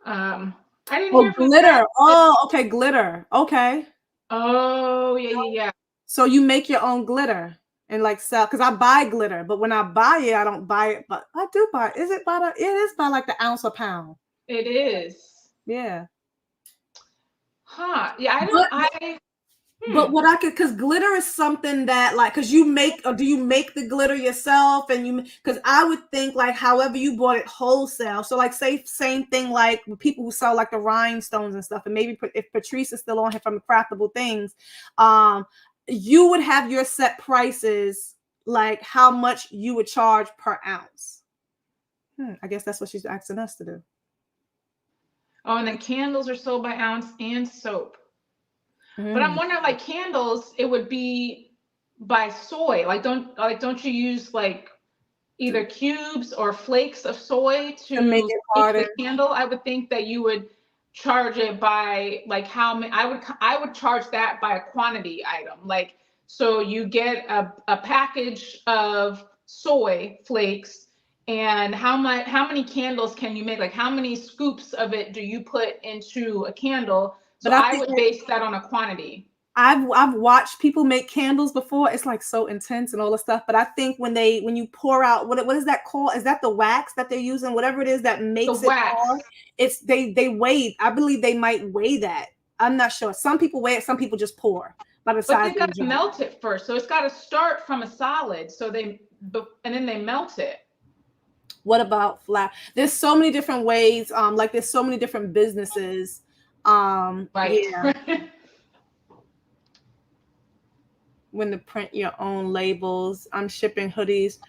I didn't Oh, hear from glitter. that. Oh, okay, glitter. Okay. Oh, yeah. So you make your own glitter and like sell, because I buy glitter, but when I buy it, I don't buy it, but I do buy it. Is it by it is by like the ounce or pound. It is. Yeah. Huh. Yeah, But what I could, because glitter is something that like, because you make, or do you make the glitter yourself? And you, because I would think like, however you bought it wholesale. So like, say same thing like with people who sell like the rhinestones and stuff. And maybe if Patrice is still on here from the Craftable Things, you would have your set prices, like how much you would charge per ounce. I guess that's what she's asking us to do. Oh, and then candles are sold by ounce and soap. But I'm wondering, like candles, it would be by soy. Like, don't you use like either cubes or flakes of soy to make it harder. make the candle? I would think that you would charge it by like how many. I would charge that by a quantity item. Like, so you get a package of soy flakes, and how many candles can you make? Like, how many scoops of it do you put into a candle? So But I would base that on a quantity. I've watched people make candles before. It's like so intense and all the stuff. But I think when you pour out what is that called? Is that the wax that they're using? Whatever it is that makes it hard. It's they weigh. I believe they might weigh that. I'm not sure. Some people weigh it. Some people just pour by the size. But they got to melt it first, so it's got to start from a solid. So and then they melt it. What about flat? There's so many different ways. Like there's so many different businesses. Right. Yeah. When to print your own labels. I'm shipping hoodies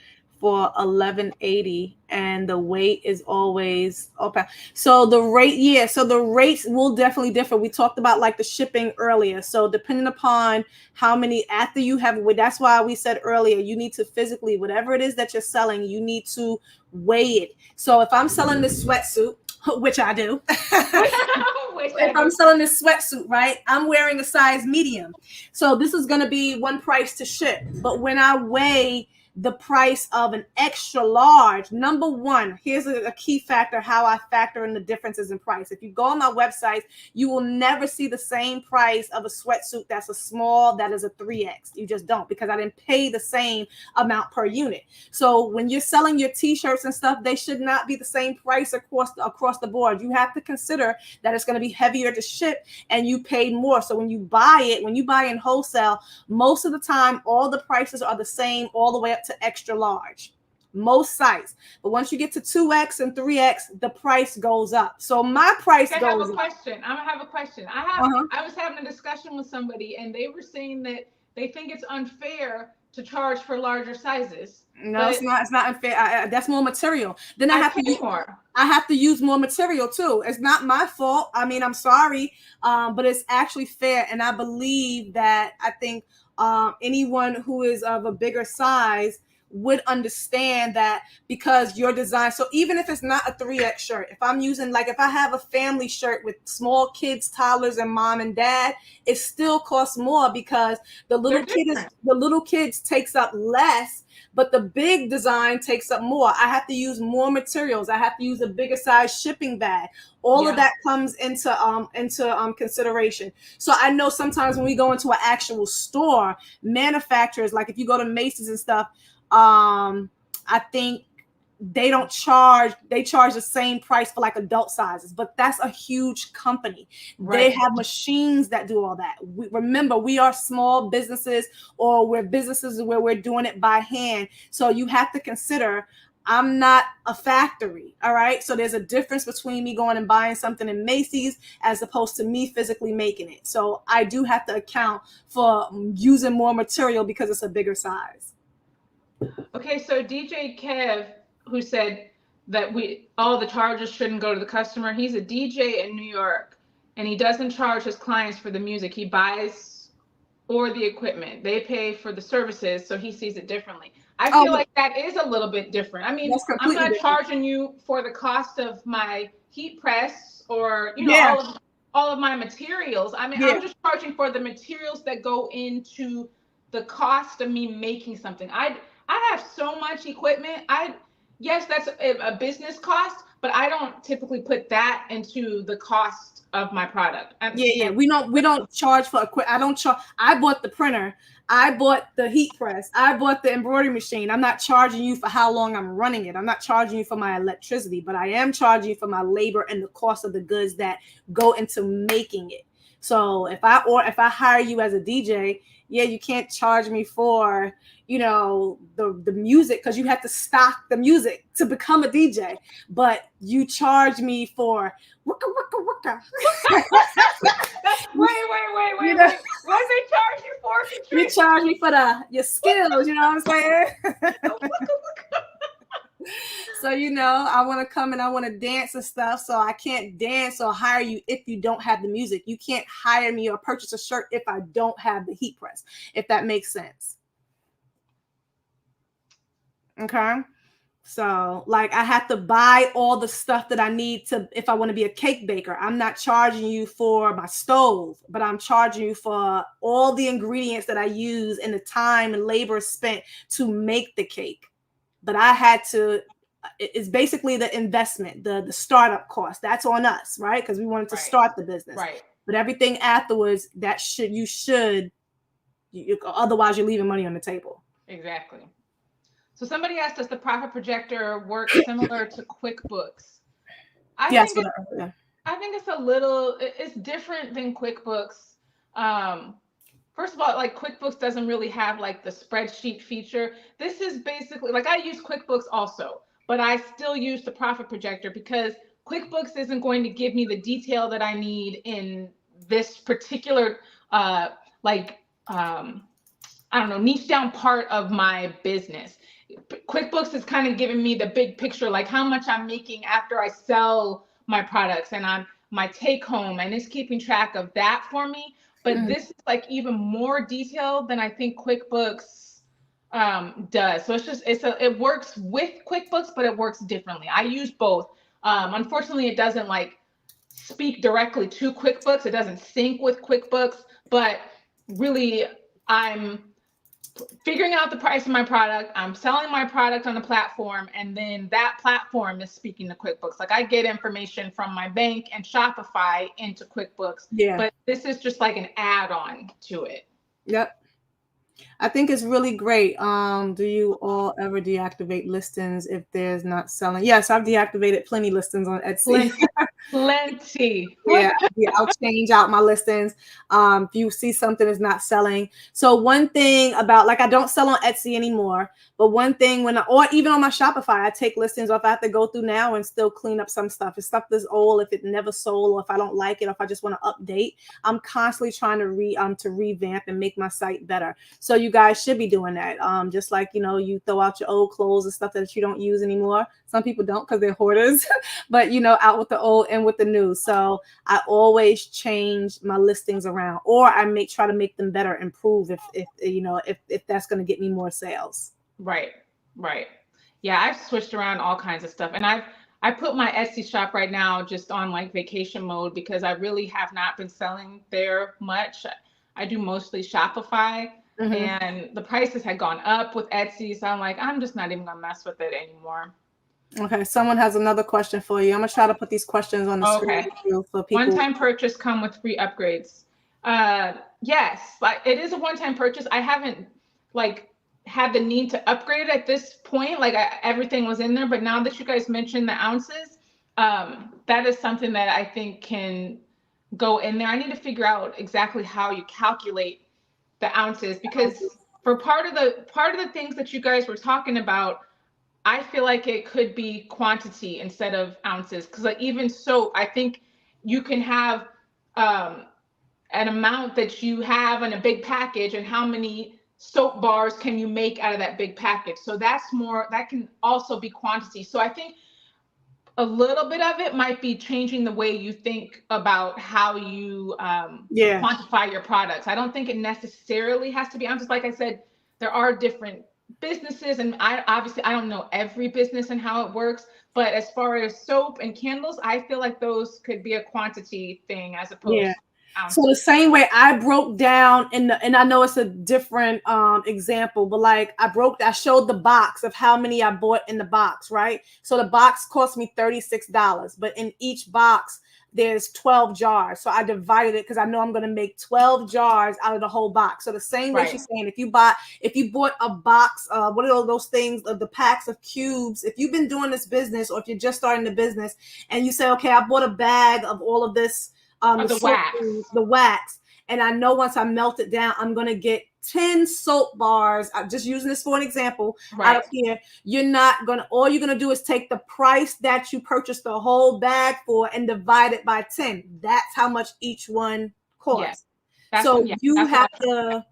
for $11.80 and the weight is always okay. So the rate, so the rates will definitely differ. We talked about like the shipping earlier. So depending upon how many after you have, that's why we said earlier, you need to physically, whatever it is that you're selling, you need to weigh it. So if I'm selling this sweatsuit, which I do. If I'm selling this sweatsuit, right, I'm wearing a size medium. So this is going to be one price to ship. But when I weigh the price of an extra large, number one, here's a key factor, how I factor in the differences in price. If you go on my website, you will never see the same price of a sweatsuit that's a small, that is a 3X. You just don't, because I didn't pay the same amount per unit. So when you're selling your t-shirts and stuff, they should not be the same price across the board. You have to consider that it's going to be heavier to ship and you paid more. So when you buy in wholesale, most of the time, all the prices are the same all the way up to extra large, most sites. But once you get to 2X and 3X, the price goes up. So my price goes up. I'm gonna have a question. I was having a discussion with somebody and they were saying that they think it's unfair to charge for larger sizes. No, it's not unfair. That's more material. Then I have to use more material too. It's not my fault. I mean, I'm sorry, but it's actually fair. And I believe that I think anyone who is of a bigger size would understand that, because your design, so even if it's not a 3X shirt, if I'm using, like if I have a family shirt with small kids, toddlers, and mom and dad, it still costs more because the little kids takes up less, but the big design takes up more. I have to use more materials. I have to use a bigger size shipping bag. All of that comes into consideration. So I know sometimes when we go into an actual store, manufacturers, like if you go to Macy's and stuff, I think they charge the same price for like adult sizes, but that's a huge company. Right. They have machines that do all that. Remember, we are small businesses, or we're businesses where we're doing it by hand. So you have to consider, I'm not a factory. All right. So there's a difference between me going and buying something in Macy's as opposed to me physically making it. So I do have to account for using more material because it's a bigger size. Okay, so DJ Kev, who said that all the charges shouldn't go to the customer. He's a DJ in New York, and he doesn't charge his clients for the music. He buys or the equipment. They pay for the services, so he sees it differently. I feel like that is a little bit different. I mean, I'm not charging you for the cost of my heat press or, you know, all of my materials. I mean, I'm just charging for the materials that go into the cost of me making something. I have so much equipment. Yes, that's a business cost, but I don't typically put that into the cost of my product. We don't charge for equipment. I don't charge. I bought the printer. I bought the heat press. I bought the embroidery machine. I'm not charging you for how long I'm running it. I'm not charging you for my electricity, but I am charging you for my labor and the cost of the goods that go into making it. So if I hire you as a DJ, you can't charge me for, you know, the music, because you have to stock the music to become a DJ. But you charge me for wicka wicka wicka. Wait. You know, what do they charge you for? Katrina? You charge me for your skills. You know what I'm saying? So, you know, I want to come and I want to dance and stuff. So I can't dance or hire you if you don't have the music. You can't hire me or purchase a shirt if I don't have the heat press, if that makes sense. Okay. So like I have to buy all the stuff that I need to, if I want to be a cake baker. I'm not charging you for my stove, but I'm charging you for all the ingredients that I use and the time and labor spent to make the cake. But I had to, it's basically the investment, the startup cost. That's on us, right? Because we wanted to start the business. Right. But everything afterwards, otherwise you're leaving money on the table. Exactly. So somebody asked us, the Profit Projector works similar to QuickBooks. I think it's different than QuickBooks. First of all, like QuickBooks doesn't really have like the spreadsheet feature. This is basically like, I use QuickBooks also, but I still use the Profit Projector because QuickBooks isn't going to give me the detail that I need in this particular niche down part of my business. QuickBooks is kind of giving me the big picture, like how much I'm making after I sell my products and my take home, and it's keeping track of that for me. But this is like even more detailed than I think QuickBooks does. So it works with QuickBooks, but it works differently. I use both. Unfortunately, it doesn't like speak directly to QuickBooks. It doesn't sync with QuickBooks, but really I'm figuring out the price of my product. I'm selling my product on the platform, and then that platform is speaking to QuickBooks. Like I get information from my bank and Shopify into QuickBooks, but this is just like an add-on to it. Yep. I think it's really great. Do you all ever deactivate listings if there's not selling? Yes, I've deactivated plenty listings on Etsy. Plenty. Yeah, I'll change out my listings. If you see something is not selling. So one thing about, like, I don't sell on Etsy anymore, but one thing or even on my Shopify, I take listings off. I have to go through now and still clean up some stuff. If stuff is old, if it never sold, or if I don't like it, or if I just want to update, I'm constantly trying to revamp and make my site better. So you guys should be doing that. Just like, you know, you throw out your old clothes and stuff that you don't use anymore. Some people don't because they're hoarders, but you know, out with the old and with the new. So I always change my listings around, or I try to make them better, improve if that's going to get me more sales. Right. Yeah, I've switched around all kinds of stuff, and I put my Etsy shop right now just on like vacation mode because I really have not been selling there much. I do mostly Shopify. And the prices had gone up with Etsy. So I'm like, I'm just not even gonna mess with it anymore. Okay, someone has another question for you. I'm gonna try to put these questions on the screen for people. One-time purchase come with free upgrades. Yes, like it is a one-time purchase. I haven't like had the need to upgrade at this point. Like everything was in there, but now that you guys mentioned the ounces, that is something that I think can go in there. I need to figure out exactly how you calculate the ounces, because for part of the things that you guys were talking about, I feel like it could be quantity instead of ounces. Because like even so, I think you can have an amount that you have in a big package, and how many soap bars can you make out of that big package. So that can also be quantity. So I think a little bit of it might be changing the way you think about how you quantify your products. I don't think it necessarily has to be. I'm just, like I said, there are different businesses, and I don't know every business and how it works. But as far as soap and candles, I feel like those could be a quantity thing as opposed to ounces. So the same way I broke down and I know it's a different example, but like I showed the box of how many I bought in the box, right? So the box cost me $36, but in each box there's 12 jars. So I divided it because I know I'm going to make 12 jars out of the whole box. So the same way she's saying, if you bought a box, what are those things, of the packs of cubes, if you've been doing this business or if you're just starting the business and you say, okay, I bought a bag of all of this, the wax, and I know once I melt it down, I'm going to get 10 soap bars. I'm just using this for an example out of here. All you're going to do is take the price that you purchased the whole bag for and divide it by 10. That's how much each one costs. You have to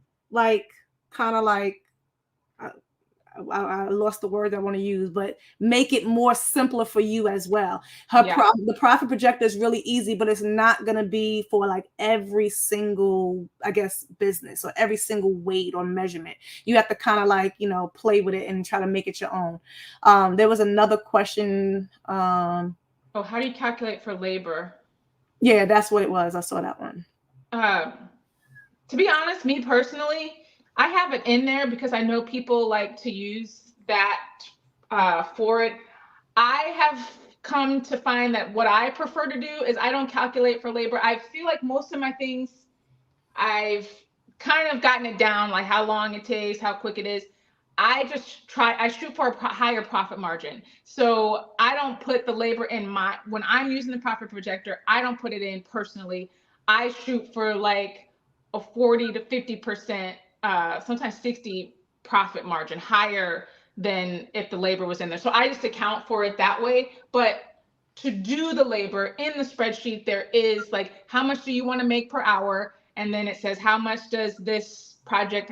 I lost the word I want to use, but make it more simpler for you as well. The profit projector is really easy, but it's not going to be for like every single, I guess, business or every single weight or measurement. You have to kind of like, play with it and try to make it your own. There was another question. How do you calculate for labor? Yeah, that's what it was. I saw that one. To be honest, me personally, I have it in there because I know people like to use that for it. I have come to find that what I prefer to do is I don't calculate for labor. I feel like most of my things, I've kind of gotten it down, like how long it takes, how quick it is. I shoot for a higher profit margin. So I don't put the labor in when I'm using the profit projector, I don't put it in personally. I shoot for like a 40 to 50%, sometimes 60 profit margin, higher than if the labor was in there. So I just account for it that way. But to do the labor in the spreadsheet, there is like, how much do you want to make per hour? And then it says, how long does this project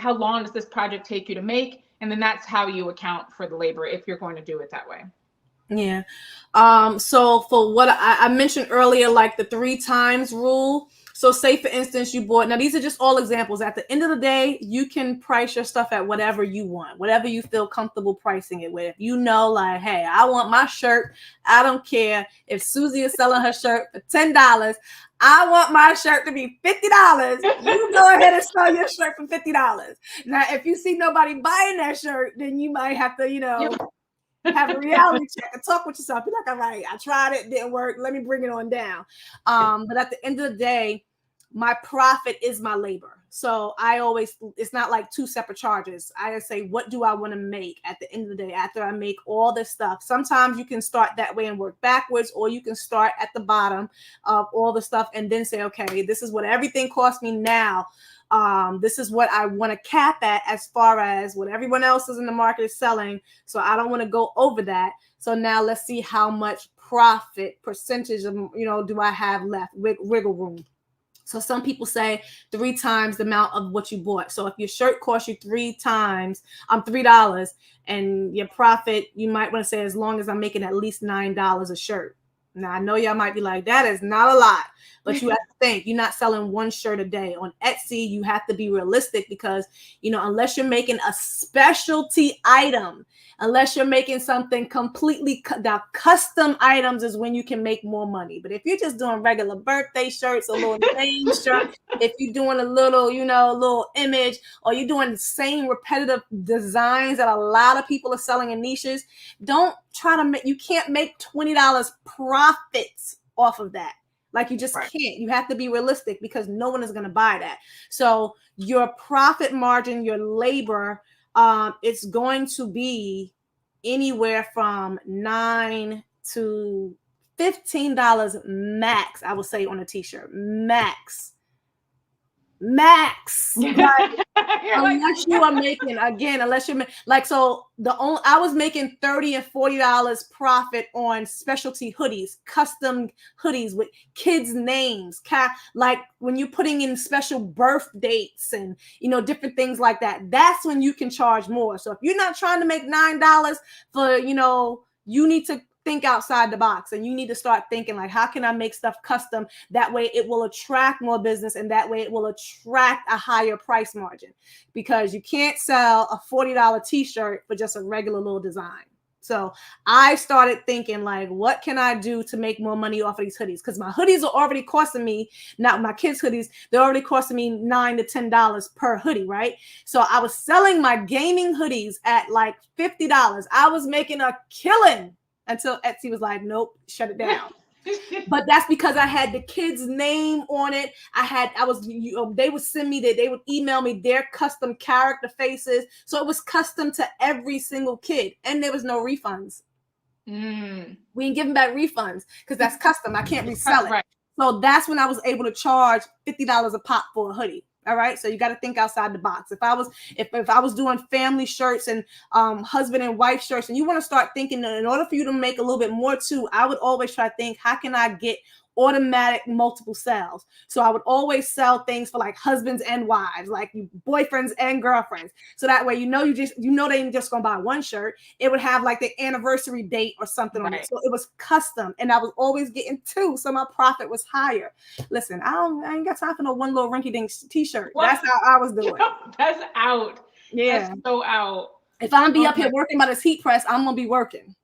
take you to make? And then that's how you account for the labor if you're going to do it that way. Yeah. So for what I mentioned earlier, like the 3 times rule. So say, for instance, you bought, now these are just all examples. At the end of the day, you can price your stuff at whatever you want, whatever you feel comfortable pricing it with. If like, hey, I want my shirt. I don't care if Susie is selling her shirt for $10. I want my shirt to be $50. You go ahead and sell your shirt for $50. Now, if you see nobody buying that shirt, then you might have to, have a reality check and talk with yourself. Be like, all right, I tried it, didn't work. Let me bring it on down. But at the end of the day, my profit is my labor. So it's not like 2 separate charges. I just say, what do I want to make at the end of the day after I make all this stuff? Sometimes you can start that way and work backwards, or you can start at the bottom of all the stuff and then say, okay, this is what everything costs me now. This is what I want to cap at as far as what everyone else is in the market is selling. So I don't want to go over that. So now let's see how much profit percentage of, do I have left, wiggle room. So some people say 3 times the amount of what you bought. So if your shirt costs you $3 and your profit, you might want to say, as long as I'm making at least $9 a shirt. Now, I know y'all might be like, that is not a lot, but you have to think, you're not selling 1 shirt a day. On Etsy, you have to be realistic because, unless you're making a specialty item, unless you're making something completely, the custom items is when you can make more money. But if you're just doing regular birthday shirts, a little name shirt, if you're doing a little, little image, or you're doing the same repetitive designs that a lot of people are selling in niches, don't try to you can't make $20 profits off of that. Like, you just can't. You have to be realistic because no one is going to buy that. So your profit margin, your labor, it's going to be anywhere from $9 to $15 max, I would say, on a t-shirt. Max. Like, unless you are making, unless you're like, so I was making $30 and $40 profit on specialty hoodies, custom hoodies with kids' names, like when you're putting in special birth dates and different things like that. That's when you can charge more. So if you're not trying to make $9 for, you need to think outside the box, and you need to start thinking like, how can I make stuff custom? That way it will attract more business, and that way it will attract a higher price margin, because you can't sell a $40 t-shirt for just a regular little design. So I started thinking like, what can I do to make more money off of these hoodies? Because my hoodies are already costing me, not my kids' hoodies, they're already costing me $9 to $10 per hoodie, right? So I was selling my gaming hoodies at like $50. I was making a killing until Etsy was like, nope, shut it down. But that's because I had the kid's name on it. They would send me that, they would email me their custom character faces. So it was custom to every single kid, and there was no refunds. We ain't giving back refunds because that's custom. I can't resell it. Right. So that's when I was able to charge $50 a pop for a hoodie. All right. So you got to think outside the box. If I was doing family shirts and husband and wife shirts, and you want to start thinking that in order for you to make a little bit more too, I would always try to think, how can I get automatic multiple sales? So I would always sell things for like husbands and wives, like boyfriends and girlfriends. So that way, they ain't just gonna buy one shirt. It would have like the anniversary date or something on it. So it was custom, and I was always getting two, so my profit was higher. Listen, I ain't got time for no one little rinky-dink t-shirt. What? That's how I was doing. That's out. Yeah, that's so out. If I'm gonna be up here working by this heat press, I'm gonna be working.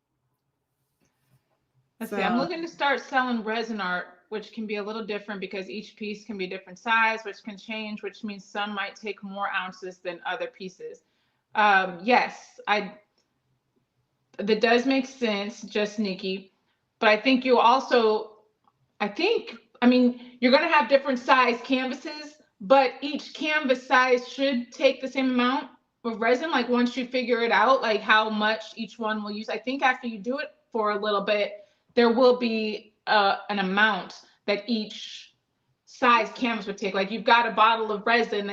Let's see. I'm looking to start selling resin art, which can be a little different because each piece can be different size, which can change, which means some might take more ounces than other pieces. Yes, that does make sense, just Nikki. But I think you're going to have different size canvases, but each canvas size should take the same amount of resin. Like once you figure it out, like how much each one will use, I think after you do it for a little bit, there will be an amount that each size canvas would take. Like you've got a bottle of resin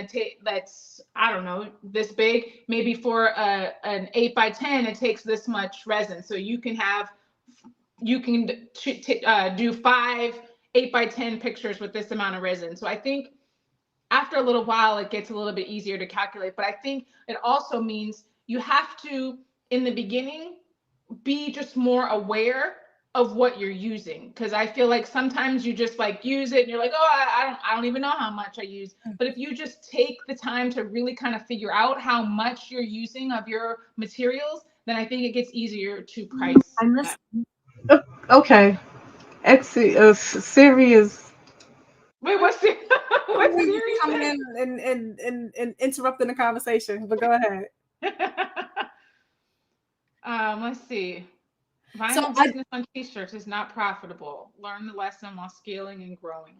that's I don't know, this big. Maybe for an 8x10, it takes this much resin. So you can do 5 8x10 pictures with this amount of resin. So I think after a little while, it gets a little bit easier to calculate. But I think it also means you have to, in the beginning, be just more aware of what you're using, because I feel like sometimes you just like use it and you're like, oh, I don't even know how much I use. But if you just take the time to really kind of figure out how much you're using of your materials, then I think it gets easier to price. Okay, Etsy, Siri is. Wait, what's Siri? What's Siri coming in and interrupting the conversation? But go ahead. Let's see. Vinyl business on t-shirts is not profitable. Learn the lesson while scaling and growing.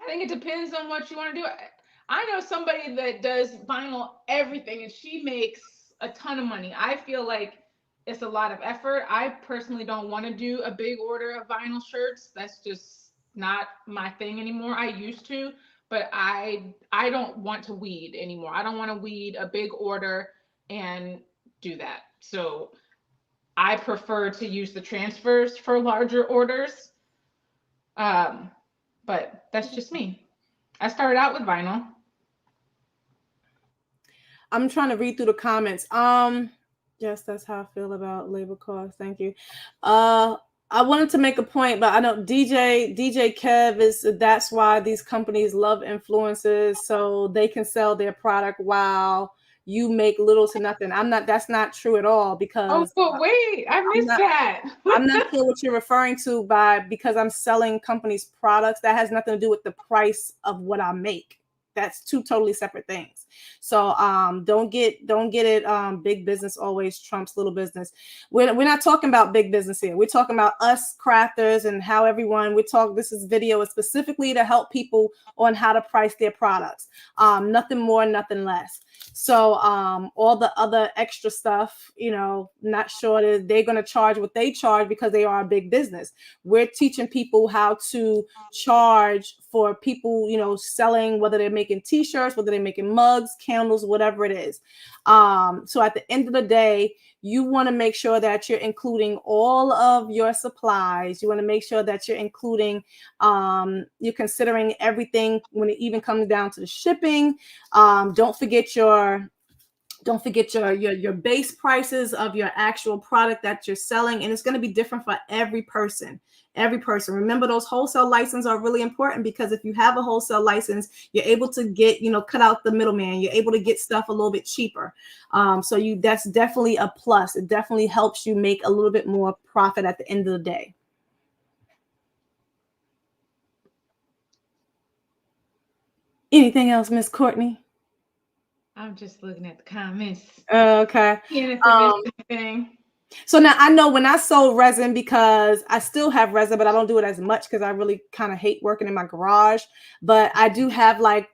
I think it depends on what you want to do. I know somebody that does vinyl everything, and she makes a ton of money. I feel like it's a lot of effort. I personally don't want to do a big order of vinyl shirts. That's just not my thing anymore. I used to, but I don't want to weed anymore. I don't want to weed a big order and do that. So I prefer to use the transfers for larger orders. But that's just me. I started out with vinyl. I'm trying to read through the comments. Yes, that's how I feel about labor costs. Thank you. I wanted to make a point, but I know DJ Kev that's why these companies love influencers, so they can sell their product while you make little to nothing. That's not true at all, because but wait, I missed that. I'm not sure what you're referring to because I'm selling companies' products. That has nothing to do with the price of what I make. That's two totally separate things. So don't get it. Big business always trumps little business. We're not talking about big business here. We're talking about us crafters and how this video is specifically to help people on how to price their products. Nothing more, nothing less. So all the other extra stuff, not sure that they're going to charge what they charge because they are a big business. We're teaching people how to charge for people, selling, whether they're making t-shirts, whether they're making mugs, candles, whatever it is. So at the end of the day, you want to make sure that you're including all of your supplies. You want to make sure that you're including, you're considering everything when it even comes down to the shipping. Don't forget your Don't forget your base prices of your actual product that you're selling, and it's going to be different for every person. Every person. Remember, those wholesale licenses are really important, because if you have a wholesale license, you're able to get, cut out the middleman. You're able to get stuff a little bit cheaper. So that's definitely a plus. It definitely helps you make a little bit more profit at the end of the day. Anything else, Miss Courtney? I'm just looking at the comments. Okay. Anything. So now I know when I sold resin, because I still have resin, but I don't do it as much because I really kind of hate working in my garage. But I do have like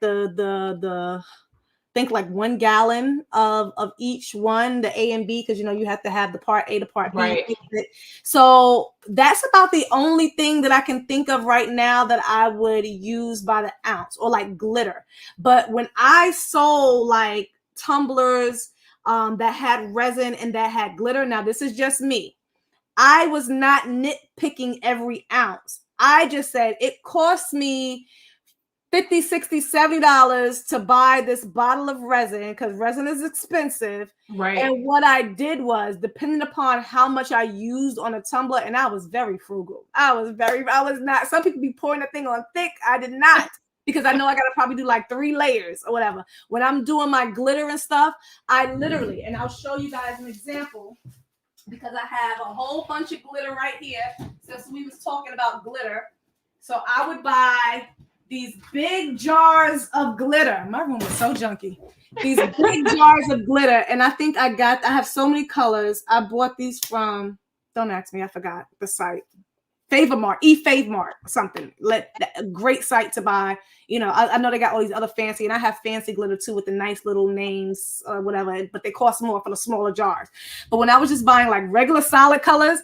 think like 1 gallon of each one, the A and B, because you have to have the part A to part B. Right. So that's about the only thing that I can think of right now that I would use by the ounce, or like glitter. But when I sold like tumblers that had resin and that had glitter, now this is just me, I was not nitpicking every ounce. I just said it cost me $50, $60, $70 to buy this bottle of resin, because resin is expensive. Right. And what I did was, depending upon how much I used on a tumbler, and I was very frugal. I was not, some people be pouring the thing on thick. I did not, because I know I got to probably do like 3 layers or whatever. When I'm doing my glitter and stuff, I literally, and I'll show you guys an example, because I have a whole bunch of glitter right here, since we was talking about glitter. So I would buy these big jars of glitter. My room was so junky. These big jars of glitter. And I think I have so many colors. I bought these from, don't ask me, I forgot the site. Favomart, eFavomart, something. A great site to buy. I know they got all these other fancy, and I have fancy glitter too with the nice little names or whatever, but they cost more for the smaller jars. But when I was just buying like regular solid colors,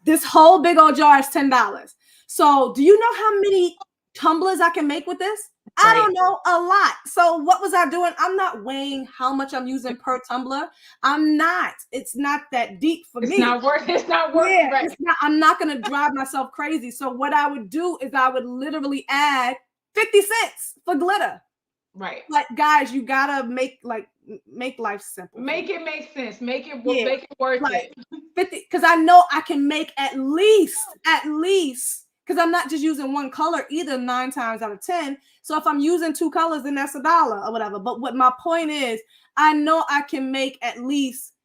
this whole big old jar is $10. So do you know how many tumblers I can make with this? I don't know, a lot. So what was I doing? I'm not weighing how much I'm using per tumbler. I'm not. It's not that deep for me. It's not worth it. Right. It's not, I'm not going to drive myself crazy. So what I would do is I would literally add 50 cents for glitter. Right. Like, guys, you got to make life simple. Make it make sense. Make it worth it. 50, because I know I can make at least, because I'm not just using one color either 9 times out of 10. So if I'm using 2 colors, then that's $1 or whatever. But what my point is, I know I can make at least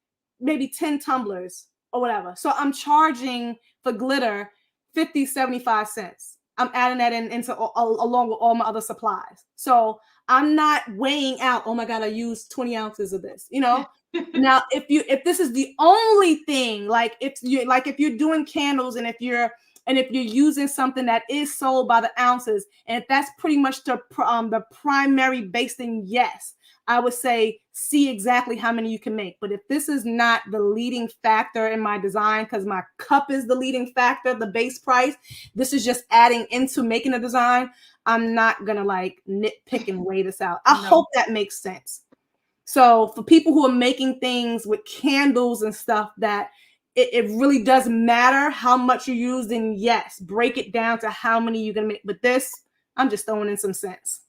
maybe 10 tumblers or whatever. So I'm charging for glitter 50, 75 cents. I'm adding that into along with all my other supplies. So I'm not weighing out, oh my God, I used 20 ounces of this, Now, if this is the only thing, like if you're doing candles, and if you're using something that is sold by the ounces, and if that's pretty much the primary base thing, yes, I would say see exactly how many you can make. But if this is not the leading factor in my design, because my cup is the leading factor, the base price, this is just adding into making a design, I'm not gonna like nitpick and weigh this out. I hope that makes sense. So for people who are making things with candles and stuff, that it really does matter how much you use, then yes, break it down to how many you're gonna make. But this, I'm just throwing in some cents.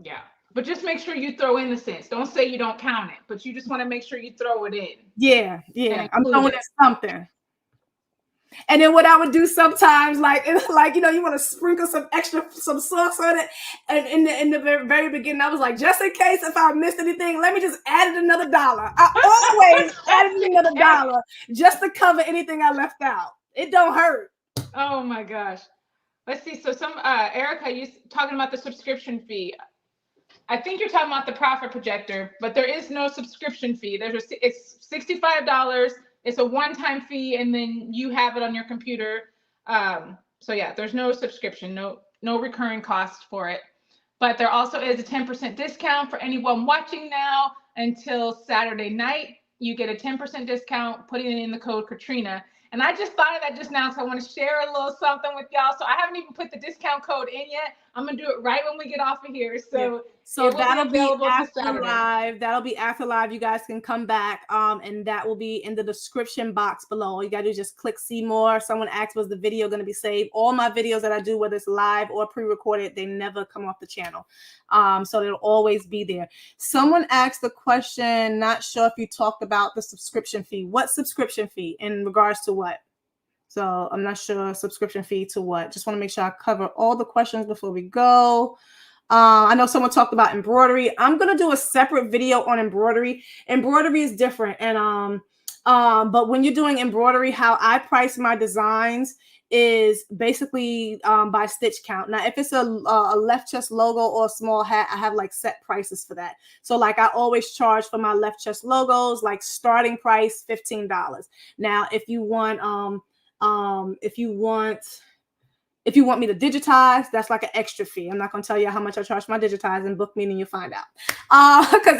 Yeah, but just make sure you throw in the cents. Don't say you don't count it, but you just want to make sure you throw it in. Yeah, I'm throwing in something. And then what I would do sometimes, you want to sprinkle some sauce on it. And in the very beginning, I was like, just in case if I missed anything, let me just add another $1. I always added another $1 just to cover anything I left out. It don't hurt. Oh my gosh. Let's see. So Erica, you talking about the subscription fee. I think you're talking about the Profit Projector, but there is no subscription fee. It's $65. It's a one-time fee, and then you have it on your computer. So yeah, there's no subscription, no recurring cost for it. But there also is a 10% discount for anyone watching now until Saturday night. You get a 10% discount putting in the code Katrina. And I just thought of that just now, so I want to share a little something with y'all. So I haven't even put the discount code in yet, I'm gonna do it right when we get off of here. So So that'll be after live. That'll be after live. You guys can come back, and that will be in the description box below. All you gotta do is just click see more. Someone asked, was the video going to be saved? All my videos that I do, whether it's live or pre-recorded, they never come off the channel. So it'll always be there. Someone asked the question, not sure if you talked about the subscription fee. What subscription fee in regards to what? So I'm not sure, subscription fee to what? Just want to make sure I cover all the questions before we go. I know someone talked about embroidery. I'm going to do a separate video on embroidery. Embroidery is different. And, but when you're doing embroidery, how I price my designs is basically by stitch count. Now, if it's a left chest logo or a small hat, I have like set prices for that. So like I always charge for my left chest logos, like starting price $15. Now, if you want if you want me to digitize, that's like an extra fee. I'm not going to tell you how much I charge my digitizing. Book me and you'll find out. Because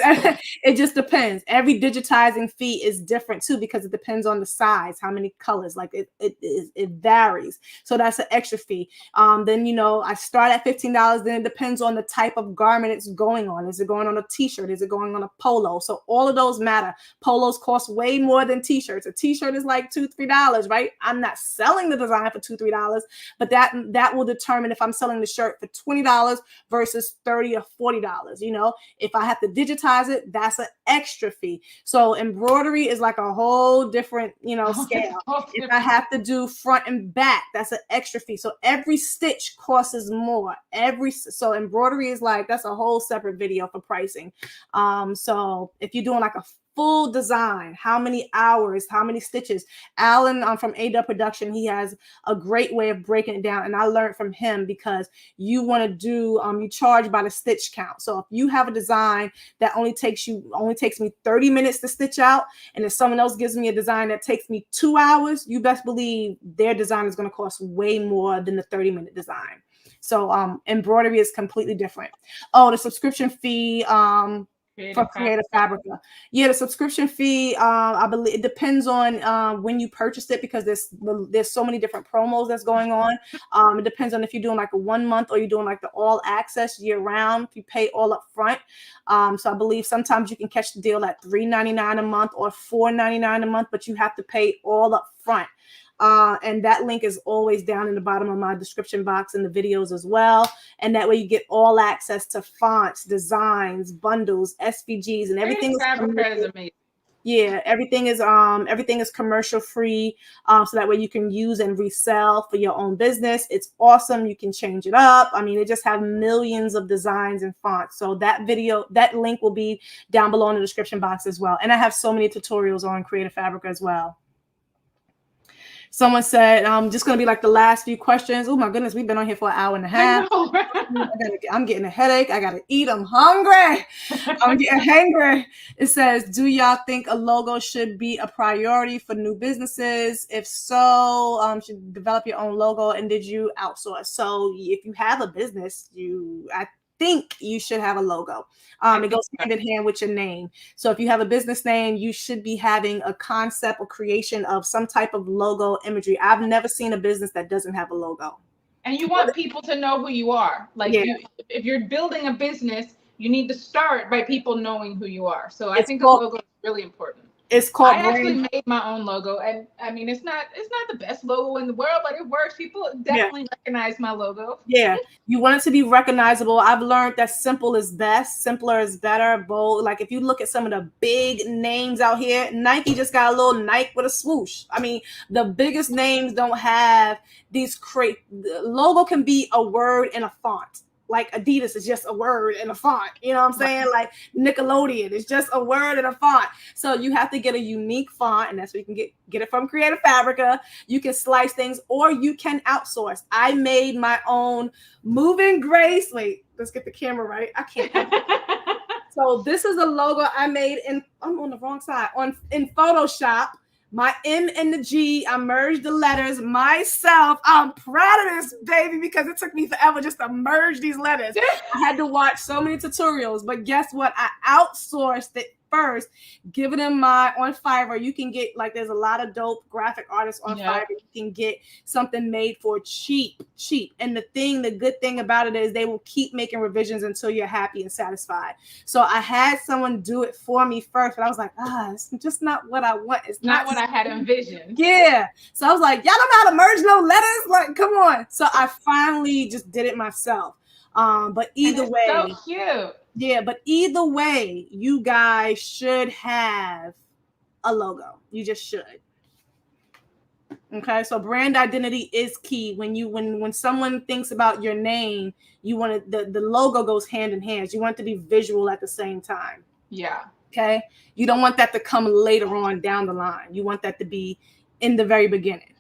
it just depends. Every digitizing fee is different too, because it depends on the size, how many colors, like it varies. So that's an extra fee. Then, you know, I start at $15. Then it depends on the type of garment it's going on. Is it going on a t-shirt? Is it going on a polo? So all of those matter. Polos cost way more than t-shirts. A t-shirt is like $2, $3, right? I'm not selling the design for $2, $3, but that will determine if I'm selling the shirt for $20 versus $30 or $40. You know, if I have to digitize it, that's an extra fee. So embroidery is like a whole different, you know, scale. If I have to do front and back, that's an extra fee. So every stitch costs more. So embroidery is like, that's a whole separate video for pricing. So if you're doing like a full design, how many hours, how many stitches? Alan from AW Production, he has a great way of breaking it down, and I learned from him, because you want to do you charge by the stitch count. So if you have a design that only takes me 30 minutes to stitch out, and if someone else gives me a design that takes me 2 hours, you best believe their design is going to cost way more than the 30-minute design. So embroidery is completely different. Oh, the subscription fee for Creative Fabrica. Yeah, the subscription fee, I believe it depends on when you purchased it, because there's so many different promos that's going on. It depends on if you're doing like a 1 month or you're doing like the all access year round. If you pay all up front. So I believe sometimes you can catch the deal at $3.99 a month or $4.99 a month, but you have to pay all up front. And that link is always down in the bottom of my description box in the videos as well. And that way you get all access to fonts, designs, bundles, SVGs, and everything. Is amazing. Yeah, everything is commercial free. So that way you can use and resell for your own business. It's awesome. You can change it up. I mean, they just have millions of designs and fonts. So that link will be down below in the description box as well. And I have so many tutorials on Creative Fabrica as well. Someone said, just going to be like the last few questions. Oh, my goodness. We've been on here for an hour and a half. I'm getting a headache. I got to eat. I'm hungry. I'm getting hangry. It says, do y'all think a logo should be a priority for new businesses? If so, should develop your own logo, and did you outsource? So if you have a business, I think you should have a logo. It goes hand in hand with your name. So if you have a business name, you should be having a concept or creation of some type of logo imagery. I've never seen a business that doesn't have a logo. And you want people to know who you are. Like, if you're building a business, you need to start by people knowing who you are. So I think a logo is really important. It's called. I actually made my own logo, and I mean, it's not the best logo in the world, but it works. People definitely recognize my logo. Yeah, you want it to be recognizable. I've learned that simple is best, simpler is better. Bold. Like if you look at some of the big names out here, Nike just got a little Nike with a swoosh. I mean, the biggest names don't have these the logo can be a word in a font. Like Adidas is just a word in a font. You know what I'm saying? Like Nickelodeon is just a word in a font. So you have to get a unique font, and that's where you can get it from Creative Fabrica. You can slice things, or you can outsource. I made my own Moving Grace. Wait, let's get the camera right. I can't. So this is a logo I made I'm on the wrong side, in Photoshop. My M and the G, I merged the letters myself. I'm proud of this, baby, because it took me forever just to merge these letters. I had to watch so many tutorials, but guess what? I outsourced it first giving them on Fiverr. You can get like, there's a lot of dope graphic artists on Fiverr. You can get something made for cheap. And the good thing about it is they will keep making revisions until you're happy and satisfied. So I had someone do it for me first, but I was like, it's just not what I want. It's not what I had envisioned. Yeah. So I was like, y'all don't know how to merge no letters? Like, come on. So I finally just did it myself. But either way, so cute. Yeah, but either way, you guys should have a logo. You just should. Okay, so brand identity is key. When someone thinks about your name, you want the logo goes hand in hand. You want it to be visual at the same time. Yeah. Okay. You don't want that to come later on down the line. You want that to be in the very beginning.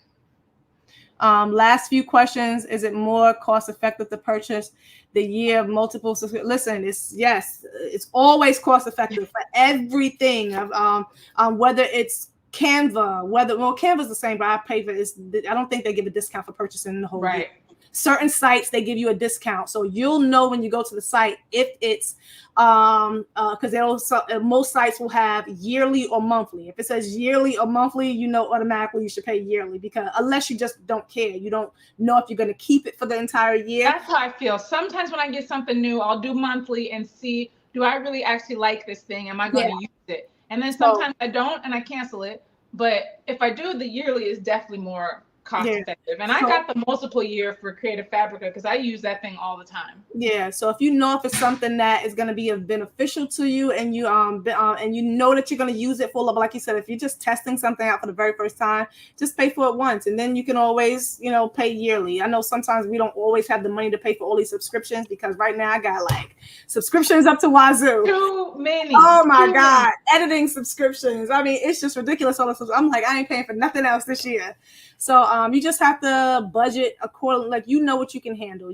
Last few questions. Is it more cost effective to purchase the year of multiple? Listen, it's always cost effective for everything. Whether it's Canva, Canva's the same, but I pay for this. I don't think they give a discount for purchasing the whole year. Certain sites, they give you a discount, so you'll know when you go to the site if it's because they also most sites will have yearly or monthly. If it says yearly or monthly, you know automatically you should pay yearly, because unless you just don't care, you don't know if you're going to keep it for the entire year. That's how I feel. Sometimes when I get something new, I'll do monthly and see, do I really actually like this thing? Am I going to use it? And then sometimes I don't and I cancel it. But if I do, the yearly is definitely more cost effective. And I got the multiple year for Creative Fabrica because I use that thing all the time. Yeah. So if you know if it's something that is going to be beneficial to you, and you know that you're going to use it for, like you said, if you're just testing something out for the very first time, just pay for it once, and then you can always, pay yearly. I know sometimes we don't always have the money to pay for all these subscriptions, because right now I got like subscriptions up to wazoo. Too many. Oh my God. Editing subscriptions. I mean, it's just ridiculous. I'm like, I ain't paying for nothing else this year. So you just have to budget accordingly. Like, what you can handle,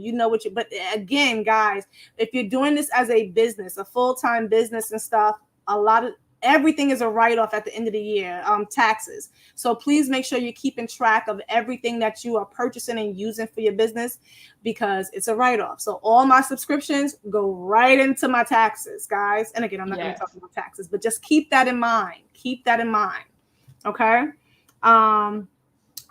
but again, guys, if you're doing this as a business, a full-time business and stuff, everything is a write-off at the end of the year, taxes. So please make sure you're keeping track of everything that you are purchasing and using for your business, because it's a write-off. So all my subscriptions go right into my taxes, guys. And again, I'm not going to talk about taxes, but just keep that in mind. Okay.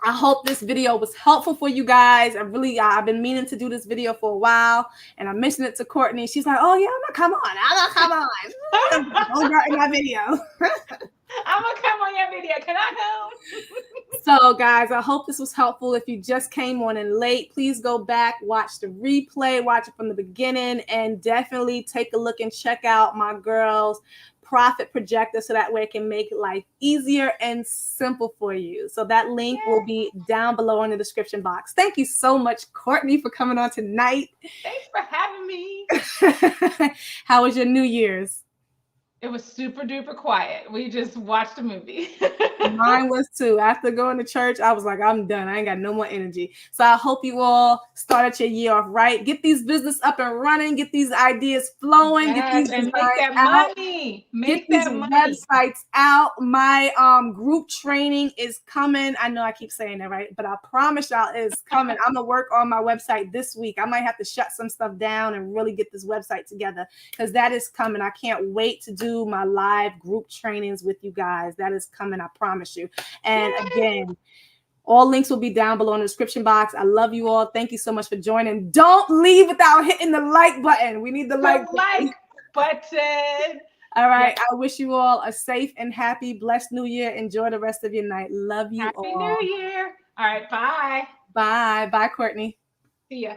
I hope this video was helpful for you guys. I've been meaning to do this video for a while, and I mentioned it to Courtney. She's like, "Oh yeah, I'm gonna come on. Don't go in my video." I'm gonna come on your video. Can I come? So guys, I hope this was helpful. If you just came on in late, please go back, watch the replay, watch it from the beginning, and definitely take a look and check out my girls' Profit Projector, so that way it can make life easier and simple for you. So that link will be down below in the description box. Thank you so much, Courtney, for coming on tonight. Thanks for having me. How was your New Year's? It was super duper quiet. We just watched a movie. Mine was too. After going to church, I was like, I'm done. I ain't got no more energy. So I hope you all started your year off right. Get these business up and running. Get these ideas flowing. Yes, get these and make that money. Get these websites out. My group training is coming. I know I keep saying that, right? But I promise y'all it's coming. I'm gonna work on my website this week. I might have to shut some stuff down and really get this website together, because that is coming. I can't wait to do my live group trainings with you guys. That is coming, I promise you. And again, all links will be down below in the description box. I love you all. Thank you so much for joining. Don't leave without hitting the like button. We need the like button. All right. I wish you all a safe and happy, blessed New Year. Enjoy the rest of your night. Love you all. Happy New Year. All right. Bye. Bye. Bye, Courtney. See ya.